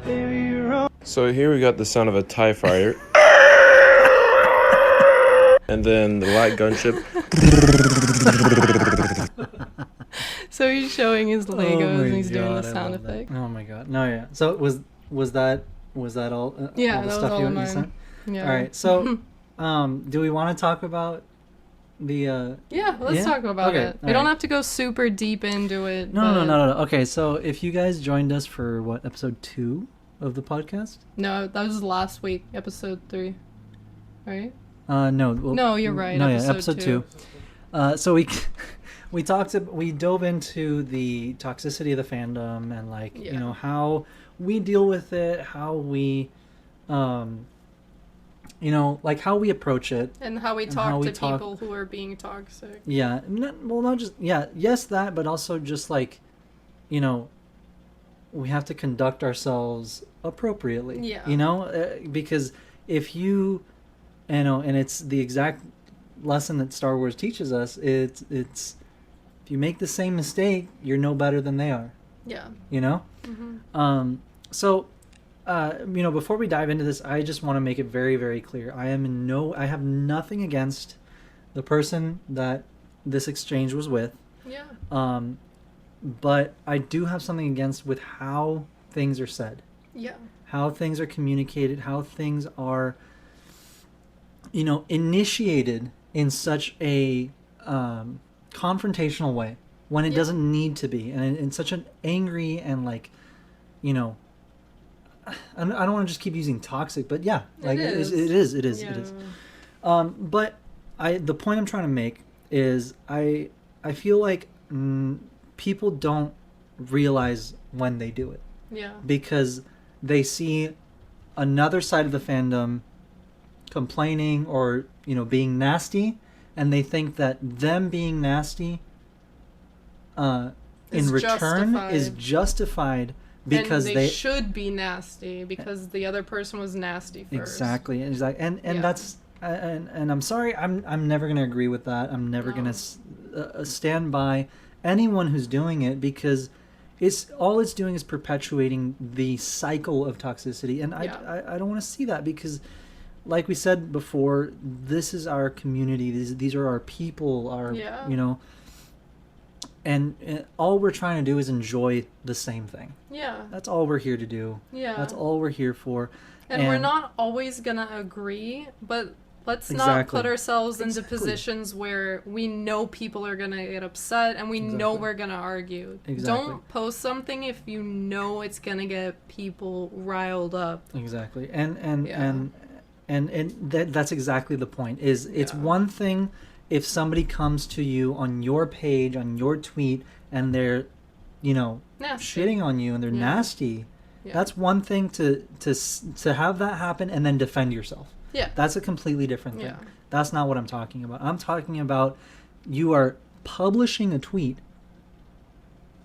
Speaker 5: Baby, you're on.
Speaker 6: So here we got the sound of a TIE fighter. And then the light gunship.
Speaker 1: So he's showing his
Speaker 2: good.
Speaker 1: Legos and he's doing
Speaker 2: God,
Speaker 1: the
Speaker 2: I
Speaker 1: sound
Speaker 2: love that.
Speaker 1: effect.
Speaker 2: Oh my god. No, yeah. So was that all?
Speaker 1: Yeah,
Speaker 2: all the
Speaker 1: that was
Speaker 2: stuff
Speaker 1: all
Speaker 2: you
Speaker 1: of mine.
Speaker 2: sent?
Speaker 1: Yeah.
Speaker 2: All right. So, do we want to talk about the?
Speaker 1: Yeah, let's
Speaker 2: Yeah?
Speaker 1: talk about
Speaker 2: Okay,
Speaker 1: it. We
Speaker 2: all
Speaker 1: don't
Speaker 2: right.
Speaker 1: have to go super deep into it.
Speaker 2: No.
Speaker 1: but-
Speaker 2: Okay, so if you guys joined us for what, episode 2 of the podcast?
Speaker 1: No, that was last week, episode 3. Right?
Speaker 2: No. Well,
Speaker 1: No, you're right,
Speaker 2: No, yeah,
Speaker 1: episode
Speaker 2: episode
Speaker 1: two.
Speaker 2: 2. So we dove into the toxicity of the fandom and like
Speaker 1: Yeah.
Speaker 2: you know how we deal with it, how we, like how we approach it.
Speaker 1: And how we
Speaker 2: And
Speaker 1: talk
Speaker 2: how we
Speaker 1: to
Speaker 2: talk-
Speaker 1: people who are being toxic.
Speaker 2: Yeah, not just yes that, but also just like, we have to conduct ourselves appropriately.
Speaker 1: Yeah.
Speaker 2: Because if you and it's the exact lesson that Star Wars teaches us. It's if you make the same mistake, you're no better than they are.
Speaker 1: Yeah.
Speaker 2: Mm-hmm. So, before we dive into this, I just want to make it very, very clear. I have nothing against the person that this exchange was with.
Speaker 1: Yeah.
Speaker 2: But I do have something against with how things are said.
Speaker 1: Yeah.
Speaker 2: How things are communicated, how things are, initiated in such a confrontational way when it doesn't need to be, and in such an angry and I don't want to just keep using toxic, but yeah, like it is. But the point I'm trying to make is I feel like people don't realize when they do it.
Speaker 1: Yeah.
Speaker 2: Because they see another side of the fandom complaining or being nasty, and they think that them being nasty in return is justified because
Speaker 1: and they should be nasty because the other person was nasty first.
Speaker 2: Exactly. And that's and I'm sorry, I'm never going to agree with that. I'm never going to stand by anyone who's doing it, because it's doing is perpetuating the cycle of toxicity, and I don't want to see that, because like we said before, this is our community, these are our people, and all we're trying to do is enjoy the same thing.
Speaker 1: Yeah.
Speaker 2: That's all we're here to do.
Speaker 1: Yeah.
Speaker 2: That's all we're here for.
Speaker 1: And we're not always gonna agree, but let's not put ourselves into positions where we know people are gonna get upset and we know we're gonna argue.
Speaker 2: Exactly.
Speaker 1: Don't post something if you know it's gonna get people riled up.
Speaker 2: Exactly. And that's exactly the point. It's one thing if somebody comes to you on your page, on your tweet, and they're
Speaker 1: Nasty.
Speaker 2: shitting on you and they're nasty.
Speaker 1: Yeah.
Speaker 2: That's one thing to have that happen and then defend yourself.
Speaker 1: Yeah.
Speaker 2: That's a completely different thing.
Speaker 1: Yeah.
Speaker 2: That's not what I'm talking about. I'm talking about you are publishing a tweet,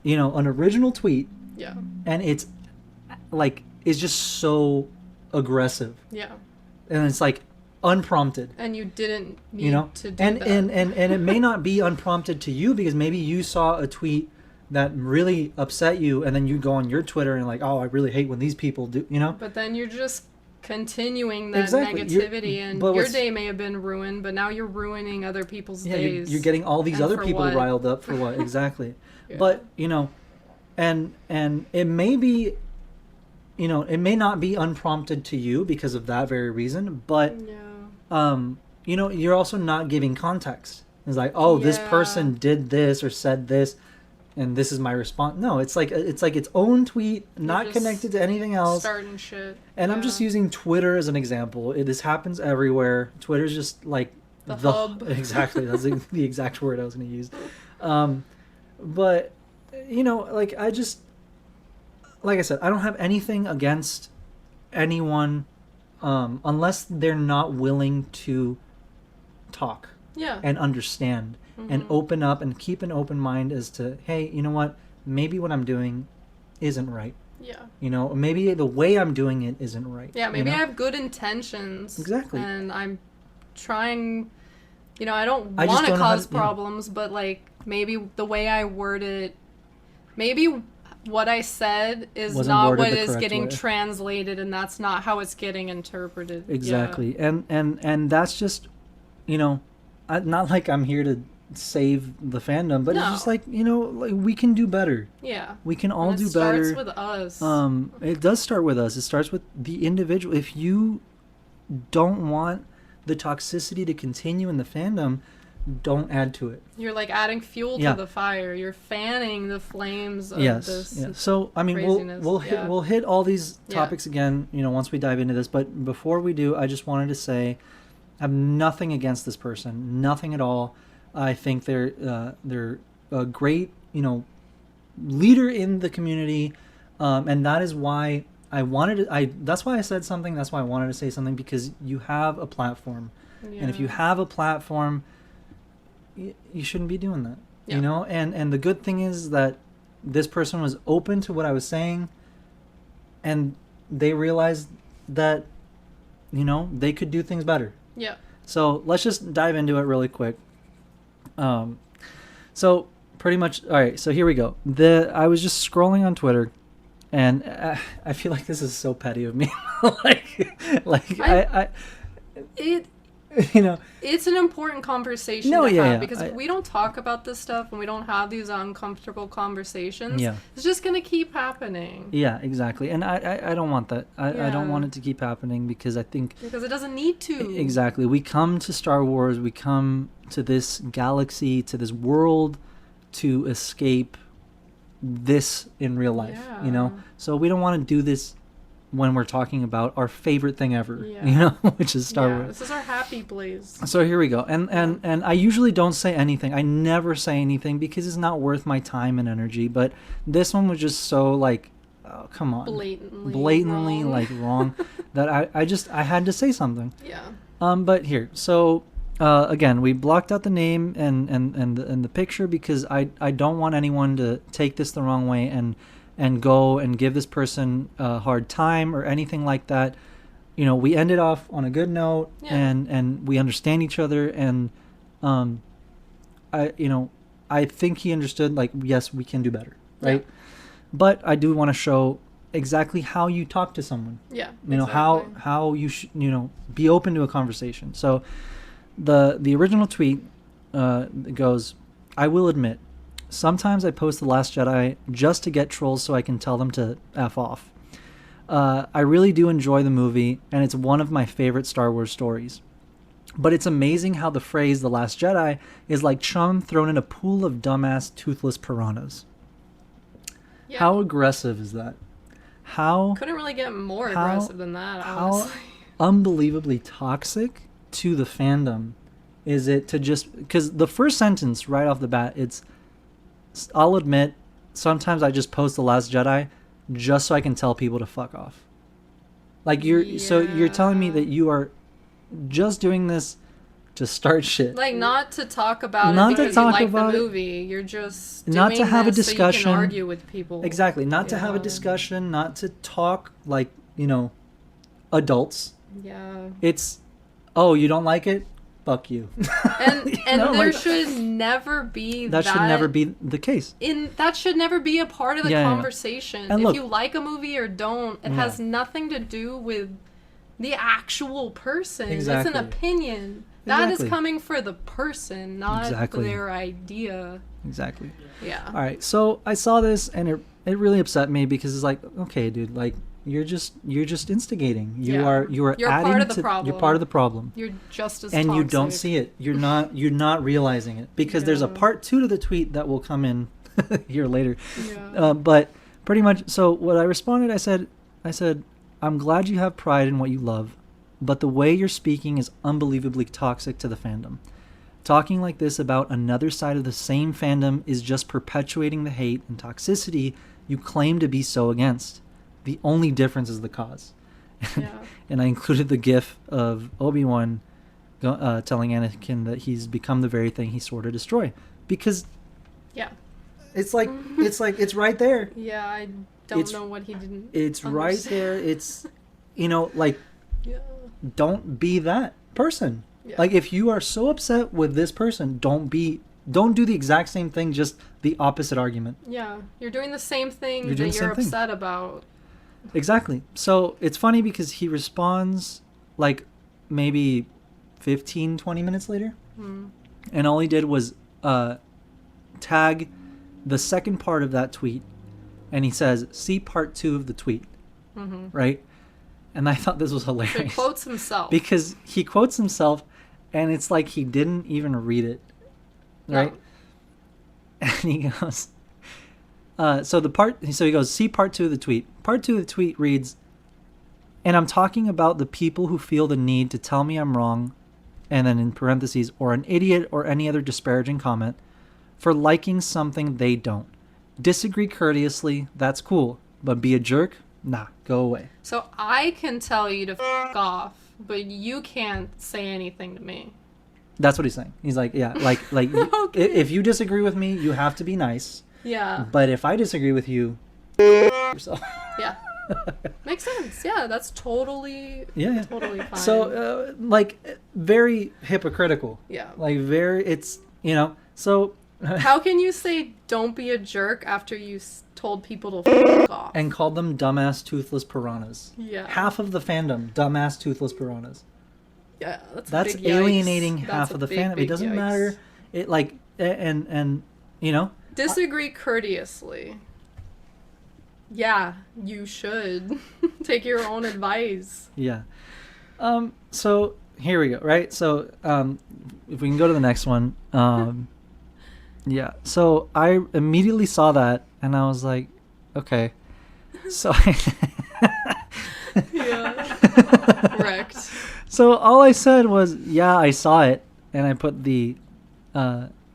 Speaker 2: an original tweet,
Speaker 1: Yeah.
Speaker 2: and it's just so aggressive.
Speaker 1: Yeah.
Speaker 2: And it's like unprompted.
Speaker 1: And you didn't need to do
Speaker 2: and
Speaker 1: that.
Speaker 2: and it may not be unprompted to you, because maybe you saw a tweet that really upset you, and then you go on your Twitter and like, oh, I really hate when these people do,
Speaker 1: But then you're just continuing that
Speaker 2: Exactly.
Speaker 1: negativity, and
Speaker 2: but
Speaker 1: your
Speaker 2: what's-
Speaker 1: day may have been ruined, but now you're ruining other people's
Speaker 2: Yeah,
Speaker 1: days.
Speaker 2: you're getting all these
Speaker 1: And
Speaker 2: other
Speaker 1: for
Speaker 2: people
Speaker 1: what?
Speaker 2: riled up for what exactly?
Speaker 1: Yeah.
Speaker 2: But and it may be, it may not be unprompted to you because of that very reason, but
Speaker 1: Yeah.
Speaker 2: you're also not giving context. It's like, oh, this
Speaker 1: Yeah.
Speaker 2: person did this or said this, and this is my response. No, it's like its own tweet, not
Speaker 1: just
Speaker 2: connected to anything else.
Speaker 1: Starting shit.
Speaker 2: And I'm just using Twitter as an example. This happens everywhere. Twitter's just like
Speaker 1: The hub.
Speaker 2: Exactly. That's the exact word I was going to use. But like I said, I don't have anything against anyone unless they're not willing to talk.
Speaker 1: Yeah.
Speaker 2: and understand and open up and keep an open mind as to, hey, you know what? Maybe what I'm doing isn't right.
Speaker 1: Yeah.
Speaker 2: You know, maybe the way I'm doing it isn't right.
Speaker 1: Yeah, maybe
Speaker 2: you know?
Speaker 1: I have good intentions.
Speaker 2: Exactly.
Speaker 1: And I'm trying, I don't
Speaker 2: I just
Speaker 1: want to
Speaker 2: don't know how
Speaker 1: cause
Speaker 2: to- yeah.
Speaker 1: problems, but like maybe the way I word it, maybe what I said is
Speaker 2: Wasn't
Speaker 1: not
Speaker 2: worded
Speaker 1: what
Speaker 2: the
Speaker 1: is
Speaker 2: correct
Speaker 1: getting
Speaker 2: way.
Speaker 1: translated, and that's not how it's getting interpreted.
Speaker 2: Exactly. And that's just, not like I'm here to save the fandom, but it's
Speaker 1: No.
Speaker 2: just like, like we can do better.
Speaker 1: Yeah.
Speaker 2: We can all
Speaker 1: And
Speaker 2: do
Speaker 1: it
Speaker 2: better.
Speaker 1: starts with us.
Speaker 2: It does start with us. It starts with the individual. If you don't want the toxicity to continue in the fandom, don't add to it.
Speaker 1: You're like adding fuel
Speaker 2: Yeah.
Speaker 1: to the fire. You're fanning the flames of
Speaker 2: Yes.
Speaker 1: this.
Speaker 2: Yeah. So I mean,
Speaker 1: craziness.
Speaker 2: we'll
Speaker 1: Yeah.
Speaker 2: hit all these
Speaker 1: Yeah.
Speaker 2: topics again, once we dive into this. But before we do, I just wanted to say, I have nothing against this person, nothing at all. I think they're a great, leader in the community, and that is why I wanted to. That's why I said something. That's why I wanted to say something, because you have a platform, and if you have a platform, you shouldn't be doing that.
Speaker 1: Yeah.
Speaker 2: And the good thing is that this person was open to what I was saying, and they realized that they could do things better.
Speaker 1: Yeah.
Speaker 2: So let's just dive into it really quick. So pretty much, all right. So here we go. I was just scrolling on Twitter, and I feel like this is so petty of me.
Speaker 1: It's an important conversation
Speaker 2: No,
Speaker 1: to
Speaker 2: yeah,
Speaker 1: have
Speaker 2: yeah.
Speaker 1: because if we don't talk about this stuff and we don't have these uncomfortable conversations,
Speaker 2: Yeah.
Speaker 1: it's just gonna keep happening.
Speaker 2: Yeah, exactly. And I don't want that. I don't
Speaker 1: Yeah.
Speaker 2: want it to keep happening, because I think
Speaker 1: Because it doesn't need to.
Speaker 2: exactly, we come to Star Wars, we come to this galaxy, to this world, to escape this in real life.
Speaker 1: Yeah.
Speaker 2: So we don't want to do this when we're talking about our favorite thing ever.
Speaker 1: Yeah.
Speaker 2: Which is Star
Speaker 1: Yeah,
Speaker 2: Wars.
Speaker 1: this is our happy place.
Speaker 2: So here we go. And I usually don't say anything. I never say anything because it's not worth my time and energy. But this one was just so like, oh, come on.
Speaker 1: Blatantly wrong.
Speaker 2: like wrong that I had to say something.
Speaker 1: Yeah.
Speaker 2: But here, so again, we blocked out the name and the picture because I don't want anyone to take this the wrong way and go and give this person a hard time or anything like that. We ended off on a good note,
Speaker 1: Yeah.
Speaker 2: and we understand each other, and I think he understood, like, yes, we can do better, right?
Speaker 1: Yeah.
Speaker 2: But I do want to show exactly how you talk to someone.
Speaker 1: Yeah.
Speaker 2: How you should be open to a conversation. So the original tweet goes, I will admit, sometimes I post The Last Jedi just to get trolls so I can tell them to F off. I really do enjoy the movie, and it's one of my favorite Star Wars stories. But it's amazing how the phrase The Last Jedi is like chum thrown in a pool of dumbass, toothless piranhas.
Speaker 1: Yeah.
Speaker 2: How aggressive is that?
Speaker 1: Couldn't really get more aggressive than that,
Speaker 2: How
Speaker 1: honestly.
Speaker 2: unbelievably toxic to the fandom is it to just... Because the first sentence right off the bat, it's... I'll admit, sometimes I just post The Last Jedi just so I can tell people to fuck off. Like, so you're telling me
Speaker 1: Yeah.
Speaker 2: that you are just doing this to start shit.
Speaker 1: Like, not to talk about
Speaker 2: Not
Speaker 1: it
Speaker 2: to
Speaker 1: because
Speaker 2: talk
Speaker 1: you like
Speaker 2: about
Speaker 1: the
Speaker 2: it.
Speaker 1: movie. You're just
Speaker 2: Not
Speaker 1: doing
Speaker 2: to have a
Speaker 1: this
Speaker 2: discussion.
Speaker 1: so you can argue with people.
Speaker 2: Exactly. Not to have a
Speaker 1: Yeah.
Speaker 2: discussion, not to talk like, adults.
Speaker 1: Yeah.
Speaker 2: It's, oh, you don't like it? Fuck you.
Speaker 1: And
Speaker 2: know,
Speaker 1: there
Speaker 2: like-
Speaker 1: should never be
Speaker 2: that should never be the case.
Speaker 1: that should never be a part of the
Speaker 2: Yeah, yeah.
Speaker 1: conversation.
Speaker 2: And
Speaker 1: if
Speaker 2: look-
Speaker 1: you like a movie or don't, it
Speaker 2: Yeah.
Speaker 1: has nothing to do with the actual person.
Speaker 2: Exactly.
Speaker 1: It's an opinion. That is
Speaker 2: Exactly.
Speaker 1: coming for the person, not
Speaker 2: Exactly.
Speaker 1: their idea.
Speaker 2: Exactly.
Speaker 1: Yeah.
Speaker 2: All right. So I saw this and it really upset me because it's like, okay, dude, like you're just instigating. You
Speaker 1: Yeah.
Speaker 2: are
Speaker 1: You're
Speaker 2: adding
Speaker 1: part of the
Speaker 2: to
Speaker 1: problem.
Speaker 2: you're part of the problem.
Speaker 1: You're just as
Speaker 2: And you don't
Speaker 1: toxic.
Speaker 2: see it. You're not realizing it because there's a
Speaker 1: Yeah.
Speaker 2: part 2 to the tweet that will come in here later.
Speaker 1: Yeah.
Speaker 2: But pretty much, so what I responded, I said, I'm glad you have pride in what you love, but the way you're speaking is unbelievably toxic to the fandom. Talking like this about another side of the same fandom is just perpetuating the hate and toxicity you claim to be so against. The only difference is the cause.
Speaker 1: Yeah.
Speaker 2: And I included the gif of Obi-Wan telling Anakin that he's become the very thing he swore to destroy, because
Speaker 1: Yeah.
Speaker 2: it's like it's right there.
Speaker 1: Yeah, I don't
Speaker 2: It's-
Speaker 1: know what he didn't.
Speaker 2: It's right
Speaker 1: understand.
Speaker 2: there. It's, like,
Speaker 1: Yeah.
Speaker 2: don't be that person.
Speaker 1: Yeah.
Speaker 2: Like, if you are so upset with this person, don't do the exact same thing, just the opposite argument.
Speaker 1: Yeah, you're doing the same thing
Speaker 2: You're doing
Speaker 1: that
Speaker 2: the
Speaker 1: you're
Speaker 2: same thing.
Speaker 1: upset about.
Speaker 2: Exactly. So it's funny because he responds like maybe 15, 20 minutes later. And all he did was tag the second part of that tweet. And he says, see part 2 of the tweet. Right? And I thought this was
Speaker 1: So he
Speaker 2: hilarious.
Speaker 1: quotes himself.
Speaker 2: Because he quotes himself and it's like he didn't even read it. Right?
Speaker 1: No.
Speaker 2: And he goes, so he goes, see part 2 of the tweet. Part 2 of the tweet reads, and I'm talking about the people who feel the need to tell me I'm wrong, and then in parentheses, or an idiot or any other disparaging comment, for liking something they don't. Disagree courteously, that's cool. But be a jerk? Nah, go away.
Speaker 1: So I can tell you to f off, but you can't say anything to me.
Speaker 2: That's what he's saying. He's like, yeah, like
Speaker 1: Okay.
Speaker 2: if you disagree with me, you have to be nice.
Speaker 1: Yeah.
Speaker 2: But if I disagree with you, yourself.
Speaker 1: Yeah. Makes sense. Yeah, that's totally
Speaker 2: Yeah.
Speaker 1: totally fine.
Speaker 2: So, very hypocritical.
Speaker 1: yeah.
Speaker 2: Like, it's, so,
Speaker 1: How can you say don't be a jerk after you told people to f off?
Speaker 2: and called them dumbass toothless piranhas.
Speaker 1: Yeah.
Speaker 2: Half of the fandom, dumbass toothless piranhas.
Speaker 1: Yeah,
Speaker 2: That's
Speaker 1: a big yikes.
Speaker 2: alienating
Speaker 1: That's
Speaker 2: half
Speaker 1: a
Speaker 2: of the
Speaker 1: big,
Speaker 2: fandom. It
Speaker 1: big
Speaker 2: doesn't
Speaker 1: yikes.
Speaker 2: matter. It, and
Speaker 1: Disagree courteously. Yeah, you should take your own advice.
Speaker 2: yeah. So, here we go, right? So, if we can go to the next one. Yeah. So, I immediately saw that, and I was like, okay. So,
Speaker 1: Yeah. Wrecked.
Speaker 2: so all I said was, yeah, I saw it, and I put the,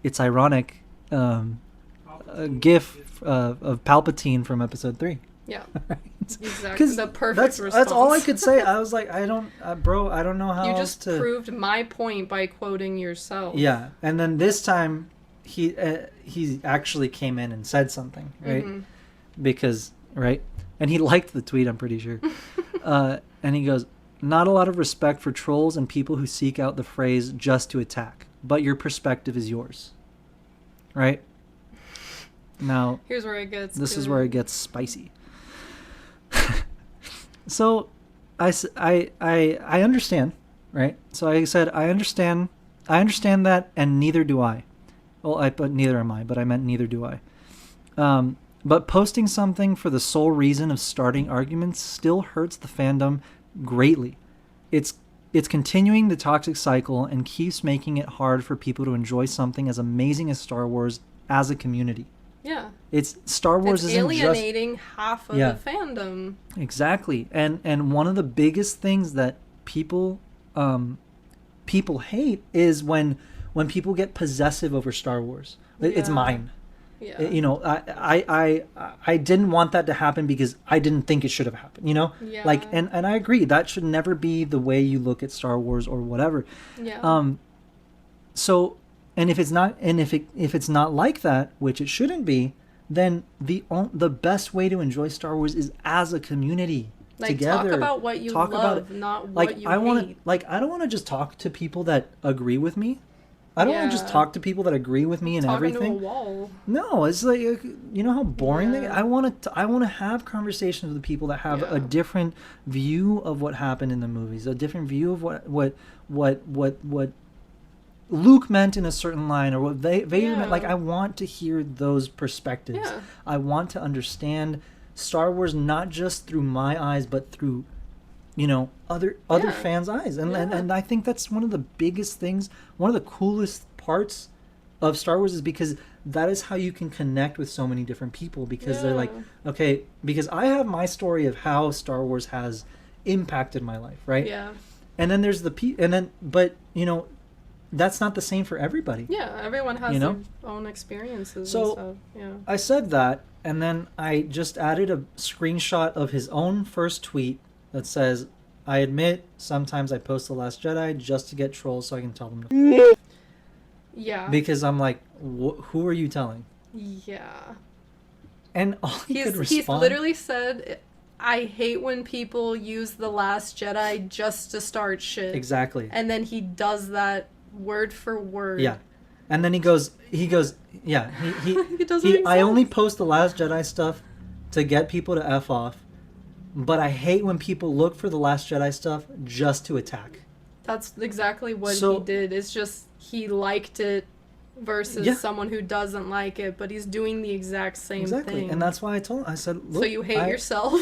Speaker 2: it's ironic, gif of Palpatine from Episode 3.
Speaker 1: Yeah.
Speaker 2: Right?
Speaker 1: Exactly. The perfect response.
Speaker 2: That's all I could say. I was like, I don't know how
Speaker 1: You
Speaker 2: else
Speaker 1: just
Speaker 2: to.
Speaker 1: proved my point by quoting yourself.
Speaker 2: Yeah, and then this time, he actually came in and said something, right? Because and he liked the tweet. I'm pretty sure. And he goes, not a lot of respect for trolls and people who seek out the phrase just to attack, but your perspective is yours, right? Now,
Speaker 1: Here's where it gets.
Speaker 2: this is
Speaker 1: good.
Speaker 2: where it gets spicy. So, I understand, right? So I said, I understand that, and neither do I. Well, I put neither am I, but I meant neither do I. But posting something for the sole reason of starting arguments still hurts the fandom greatly. It's continuing the toxic cycle and keeps making it hard for people to enjoy something as amazing as Star Wars as a community.
Speaker 1: Yeah.
Speaker 2: It's Star Wars
Speaker 1: It's
Speaker 2: isn't just
Speaker 1: alienating half of
Speaker 2: Yeah.
Speaker 1: the fandom.
Speaker 2: exactly, and one of the biggest things that people hate is when people get possessive over Star Wars. It's
Speaker 1: Yeah.
Speaker 2: mine.
Speaker 1: Yeah.
Speaker 2: I didn't want that to happen because I didn't think it should have happened.
Speaker 1: Yeah.
Speaker 2: And I agree that should never be the way you look at Star Wars or whatever.
Speaker 1: Yeah.
Speaker 2: So, and if it's not like that, which it shouldn't be, then the best way to enjoy Star Wars is as a community together.
Speaker 1: Talk about what you love, not what you
Speaker 2: I
Speaker 1: hate.
Speaker 2: I don't want to just talk to people that agree with me. I don't want to just
Speaker 1: Yeah.
Speaker 2: talk to people that agree with me and
Speaker 1: Talking
Speaker 2: everything.
Speaker 1: to a wall.
Speaker 2: No, it's like, you know how boring they.
Speaker 1: Yeah.
Speaker 2: I want to have conversations with people that have
Speaker 1: Yeah.
Speaker 2: a different view of what happened in the movies, a different view of what Luke meant in a certain line, or what Vader
Speaker 1: Yeah.
Speaker 2: meant. Like, I want to hear those perspectives.
Speaker 1: Yeah.
Speaker 2: I want to understand Star Wars not just through my eyes, but through other
Speaker 1: Yeah.
Speaker 2: fans' eyes, and
Speaker 1: Yeah.
Speaker 2: I think that's one of the biggest things, one of the coolest parts of Star Wars, is because that is how you can connect with so many different people, because they're like,
Speaker 1: Yeah.
Speaker 2: okay, because I have my story of how Star Wars has impacted my life, right?
Speaker 1: Yeah.
Speaker 2: And then there's but that's not the same for everybody.
Speaker 1: Yeah. Everyone has
Speaker 2: You know?
Speaker 1: their own experiences
Speaker 2: So-
Speaker 1: and stuff. Yeah.
Speaker 2: I said that, and then I just added a screenshot of his own first tweet that says, I admit sometimes I post The Last Jedi just to get trolls so I can tell them to
Speaker 1: Yeah.
Speaker 2: because I'm like, who are you telling?
Speaker 1: Yeah.
Speaker 2: And all he could
Speaker 1: He's
Speaker 2: respond.
Speaker 1: literally said, I hate when people use The Last Jedi just to start shit.
Speaker 2: Exactly.
Speaker 1: And then he does that word for word.
Speaker 2: Yeah. And then he goes, yeah,
Speaker 1: It doesn't make
Speaker 2: I only
Speaker 1: sense.
Speaker 2: post The Last Jedi stuff to get people to F off, but I hate when people look for The Last Jedi stuff just to attack.
Speaker 1: That's exactly what
Speaker 2: So-
Speaker 1: he did. It's just he liked it versus
Speaker 2: Yeah.
Speaker 1: someone who doesn't like it, but he's doing the exact same
Speaker 2: Exactly.
Speaker 1: thing.
Speaker 2: And that's why I said, look.
Speaker 1: so you hate yourself?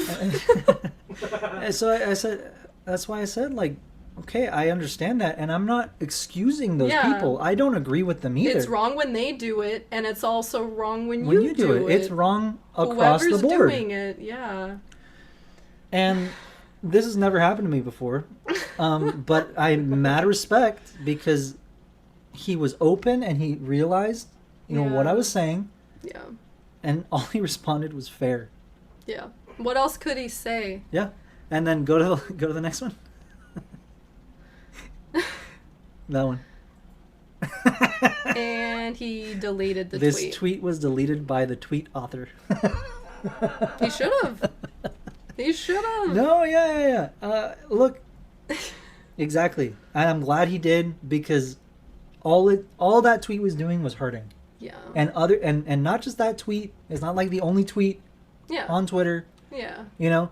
Speaker 2: So I said, that's why I said, like, okay, I understand that, and I'm not excusing those
Speaker 1: Yeah.
Speaker 2: people. I don't agree with them either.
Speaker 1: It's wrong when they do it, and it's also wrong when
Speaker 2: when
Speaker 1: you do it.
Speaker 2: It's wrong across
Speaker 1: Whoever's
Speaker 2: the board.
Speaker 1: doing it, yeah.
Speaker 2: And this has never happened to me before. But I'm mad respect because he was open and he realized, what I
Speaker 1: Yeah.
Speaker 2: was saying,
Speaker 1: Yeah.
Speaker 2: and all he responded was fair.
Speaker 1: Yeah. What else could he say?
Speaker 2: Yeah. And then go to the next one. That one.
Speaker 1: And he deleted the
Speaker 2: This
Speaker 1: tweet.
Speaker 2: tweet was deleted by the tweet author.
Speaker 1: He should have. He should have.
Speaker 2: No, yeah. Look, exactly, and I'm glad he did because all that tweet was doing was hurting,
Speaker 1: Yeah.
Speaker 2: and not just that tweet. It's not like the only tweet
Speaker 1: Yeah.
Speaker 2: on Twitter,
Speaker 1: Yeah.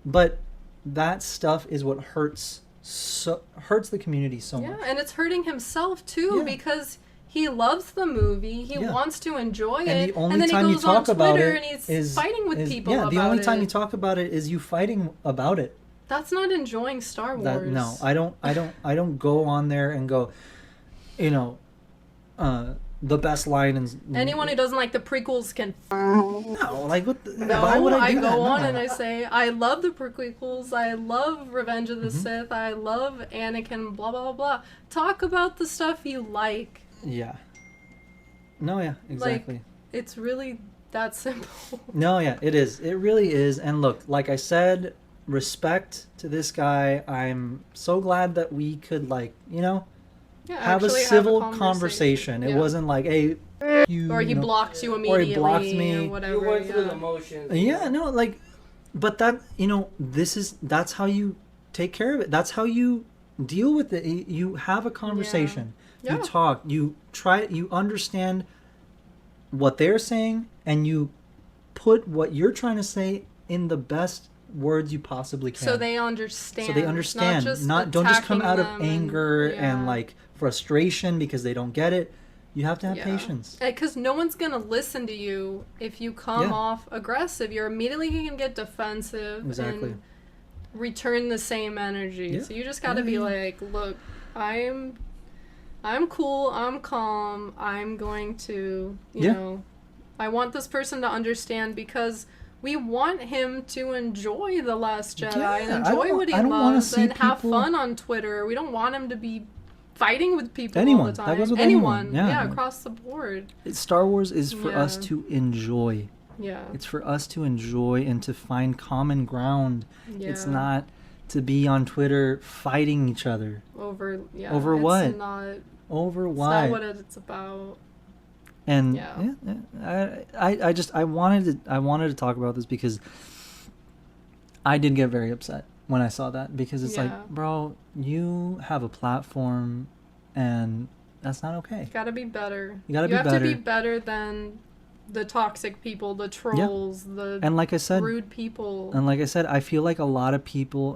Speaker 2: but that stuff is what hurts the community so
Speaker 1: Yeah,
Speaker 2: much.
Speaker 1: and it's hurting himself too
Speaker 2: Yeah.
Speaker 1: because he loves the movie. He
Speaker 2: Yeah.
Speaker 1: wants to enjoy
Speaker 2: And
Speaker 1: it,
Speaker 2: the only
Speaker 1: and then
Speaker 2: time
Speaker 1: he
Speaker 2: you
Speaker 1: goes on
Speaker 2: talk about
Speaker 1: Twitter
Speaker 2: it
Speaker 1: and he's
Speaker 2: is
Speaker 1: fighting with people
Speaker 2: yeah.
Speaker 1: about
Speaker 2: The only time
Speaker 1: it.
Speaker 2: you talk about it is you fighting about it.
Speaker 1: That's not enjoying Star Wars.
Speaker 2: That no, I don't go on there and go, the best line and
Speaker 1: Anyone who doesn't like the prequels can.
Speaker 2: no, like what?
Speaker 1: No,
Speaker 2: Why would I
Speaker 1: I
Speaker 2: do
Speaker 1: go
Speaker 2: that?
Speaker 1: on
Speaker 2: No.
Speaker 1: and I say I love the prequels. I love Revenge of the
Speaker 2: Mm-hmm.
Speaker 1: Sith. I love Anakin. Blah blah blah. Talk about the stuff you like.
Speaker 2: Yeah. No, yeah, exactly.
Speaker 1: Like, it's really that simple.
Speaker 2: No, yeah, it is. It really is. And look, like I said, respect to this guy. I'm so glad that we could,
Speaker 1: Yeah,
Speaker 2: have a
Speaker 1: actually
Speaker 2: civil conversation. It
Speaker 1: Yeah.
Speaker 2: wasn't like, hey, you.
Speaker 1: Or he blocked you
Speaker 2: or
Speaker 1: immediately.
Speaker 2: he blocked me.
Speaker 1: Or whatever.
Speaker 4: You went through
Speaker 1: yeah.
Speaker 4: the motions.
Speaker 2: Yeah, no, but that, that's how you take care of it. That's how you deal with it. You have a conversation.
Speaker 1: Yeah.
Speaker 2: You talk. You try. You understand what they're saying, and you put what you're trying to say in the best words you possibly can.
Speaker 1: So they understand.
Speaker 2: So they understand. Don't just come out of anger and frustration because they don't get it. You have to have patience.
Speaker 1: Because no one's going to listen to you if you come
Speaker 2: Yeah.
Speaker 1: off aggressive. You're immediately going to get defensive
Speaker 2: Exactly.
Speaker 1: and return the same energy.
Speaker 2: Yeah.
Speaker 1: So you just got to
Speaker 2: Yeah,
Speaker 1: be
Speaker 2: yeah.
Speaker 1: like, look, I'm cool, I'm calm, I'm going to, I want this person to understand because we want him to enjoy The Last Jedi
Speaker 2: Yeah,
Speaker 1: and
Speaker 2: I
Speaker 1: enjoy
Speaker 2: don't-
Speaker 1: what he
Speaker 2: I don't wanna
Speaker 1: loves
Speaker 2: see
Speaker 1: and have
Speaker 2: people-
Speaker 1: fun on Twitter. We don't want him to be fighting with people all
Speaker 2: Anyone.
Speaker 1: the
Speaker 2: That
Speaker 1: time.
Speaker 2: goes with anyone. Yeah.
Speaker 1: Across the board.
Speaker 2: Star Wars is for us
Speaker 1: Yeah.
Speaker 2: to enjoy.
Speaker 1: Yeah.
Speaker 2: It's for us to enjoy and to find common ground. It's
Speaker 1: Yeah.
Speaker 2: not to be on Twitter fighting each other.
Speaker 1: Over
Speaker 2: Over what?
Speaker 1: It's not,
Speaker 2: Over
Speaker 1: it's
Speaker 2: why?
Speaker 1: not what it's about.
Speaker 2: And
Speaker 1: Yeah.
Speaker 2: I wanted to talk about this because I did get very upset when I saw that because it's
Speaker 1: Yeah.
Speaker 2: like, bro, you have a platform and that's not okay.
Speaker 1: Gotta be better.
Speaker 2: You gotta be
Speaker 1: have
Speaker 2: better.
Speaker 1: to be better than the toxic people, the trolls, the
Speaker 2: And like I said,
Speaker 1: rude people.
Speaker 2: I feel like a lot of people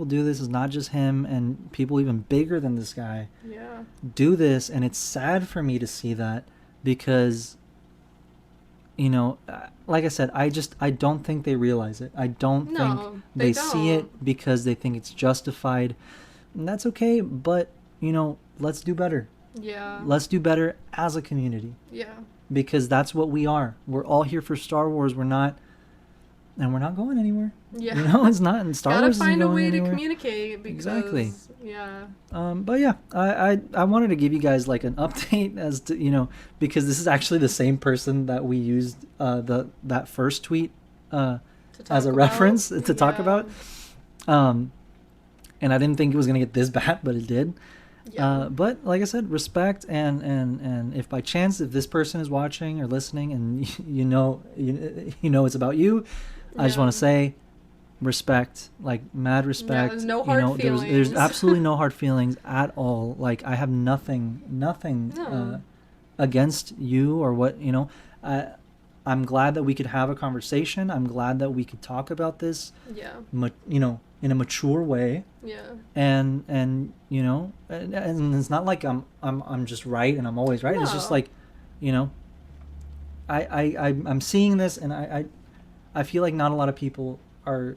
Speaker 2: do this. Is not just him, and people even bigger than this guy
Speaker 1: Yeah.
Speaker 2: do this, and it's sad for me to see that because, like I said, I don't think they realize it. I don't
Speaker 1: No,
Speaker 2: think
Speaker 1: they
Speaker 2: they see it
Speaker 1: don't.
Speaker 2: because they think it's justified, and that's okay. But let's do better.
Speaker 1: Yeah.
Speaker 2: Let's do better as a community.
Speaker 1: Yeah.
Speaker 2: Because that's what we are. We're all here for Star Wars. We're not going anywhere.
Speaker 1: Yeah.
Speaker 2: It's not. And Star
Speaker 1: Gotta
Speaker 2: Wars isn't
Speaker 1: find a
Speaker 2: going
Speaker 1: way
Speaker 2: anywhere.
Speaker 1: to communicate because
Speaker 2: Exactly.
Speaker 1: yeah.
Speaker 2: But yeah, I wanted to give you guys like an update as to because this is actually the same person that we used that first tweet
Speaker 1: To
Speaker 2: as
Speaker 1: talk
Speaker 2: a reference
Speaker 1: about.
Speaker 2: to talk
Speaker 1: Yeah.
Speaker 2: about. and I didn't think it was gonna get this bad, but it did.
Speaker 1: Yeah.
Speaker 2: But like I said, respect, and if by chance, if this person is watching or listening, and you know it's about you, I just
Speaker 1: Yeah.
Speaker 2: want to say, respect, like mad respect.
Speaker 1: there's no hard
Speaker 2: There's
Speaker 1: feelings.
Speaker 2: absolutely no hard feelings at all. Like I have nothing
Speaker 1: No.
Speaker 2: against you or what I'm glad that we could have a conversation. I'm glad that we could talk about this,
Speaker 1: Yeah.
Speaker 2: in a mature way.
Speaker 1: Yeah.
Speaker 2: And and it's not like I'm just right and I'm always right. It's just
Speaker 1: No.
Speaker 2: like, I'm seeing this, and I feel like not a lot of people are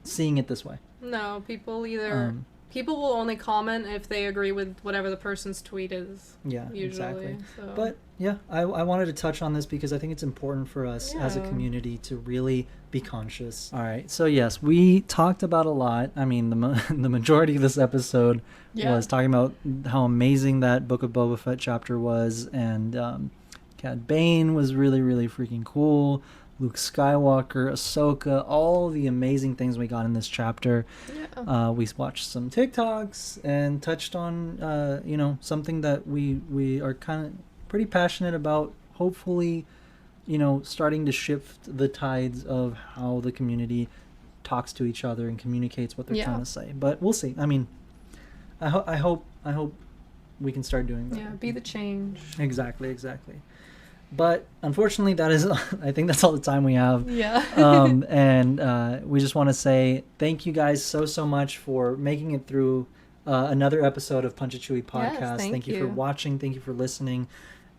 Speaker 2: seeing it this way.
Speaker 1: No, people will only comment if they agree with whatever the person's tweet is.
Speaker 2: Yeah,
Speaker 1: Usually.
Speaker 2: exactly.
Speaker 1: So.
Speaker 2: But yeah, I wanted to touch on this because I think it's important for us as a
Speaker 1: Yeah.
Speaker 2: community to really be conscious. All right, so yes, we talked about a lot. I mean, the majority of this episode was talking about how amazing that Book of Boba Fett chapter was, and Cad Bane was really, really freaking cool. Luke Skywalker, Ahsoka, all the amazing things we got in this chapter.
Speaker 1: Yeah.
Speaker 2: We watched some TikToks and touched on, something that we are kind of pretty passionate about. Hopefully, starting to shift the tides of how the community talks to each other and communicates what they're trying to say. But we'll see. I mean, I hope we can start doing that.
Speaker 1: Yeah. Be the change.
Speaker 2: Exactly. But unfortunately, that is, I think that's all the time we have.
Speaker 1: Yeah.
Speaker 2: And we just want to say thank you guys so much for making it through another episode of Punch a Chewie podcast.
Speaker 1: Yes, thank
Speaker 2: you for
Speaker 1: you.
Speaker 2: watching. Thank you for listening.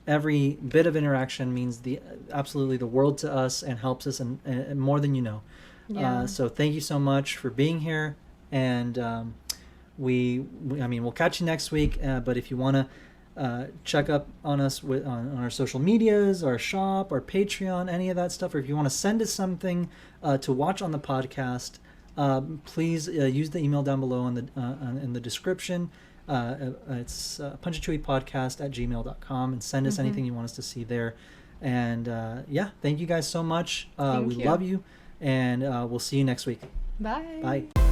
Speaker 2: Every bit of interaction means absolutely the world to us and helps us and more than you know.
Speaker 1: Yeah.
Speaker 2: So thank you so much for being here. And we'll catch you next week. But if you want to check up on us on our social medias, our shop, our Patreon, any of that stuff, or if you want to send us something to watch on the podcast, please use the email down below in the description. It's punchachewiepodcast@gmail.com, and send us anything you want us to see there. And thank you guys so much.
Speaker 1: Thank
Speaker 2: we
Speaker 1: you.
Speaker 2: love you, and we'll see you next week.
Speaker 1: Bye.
Speaker 2: Bye.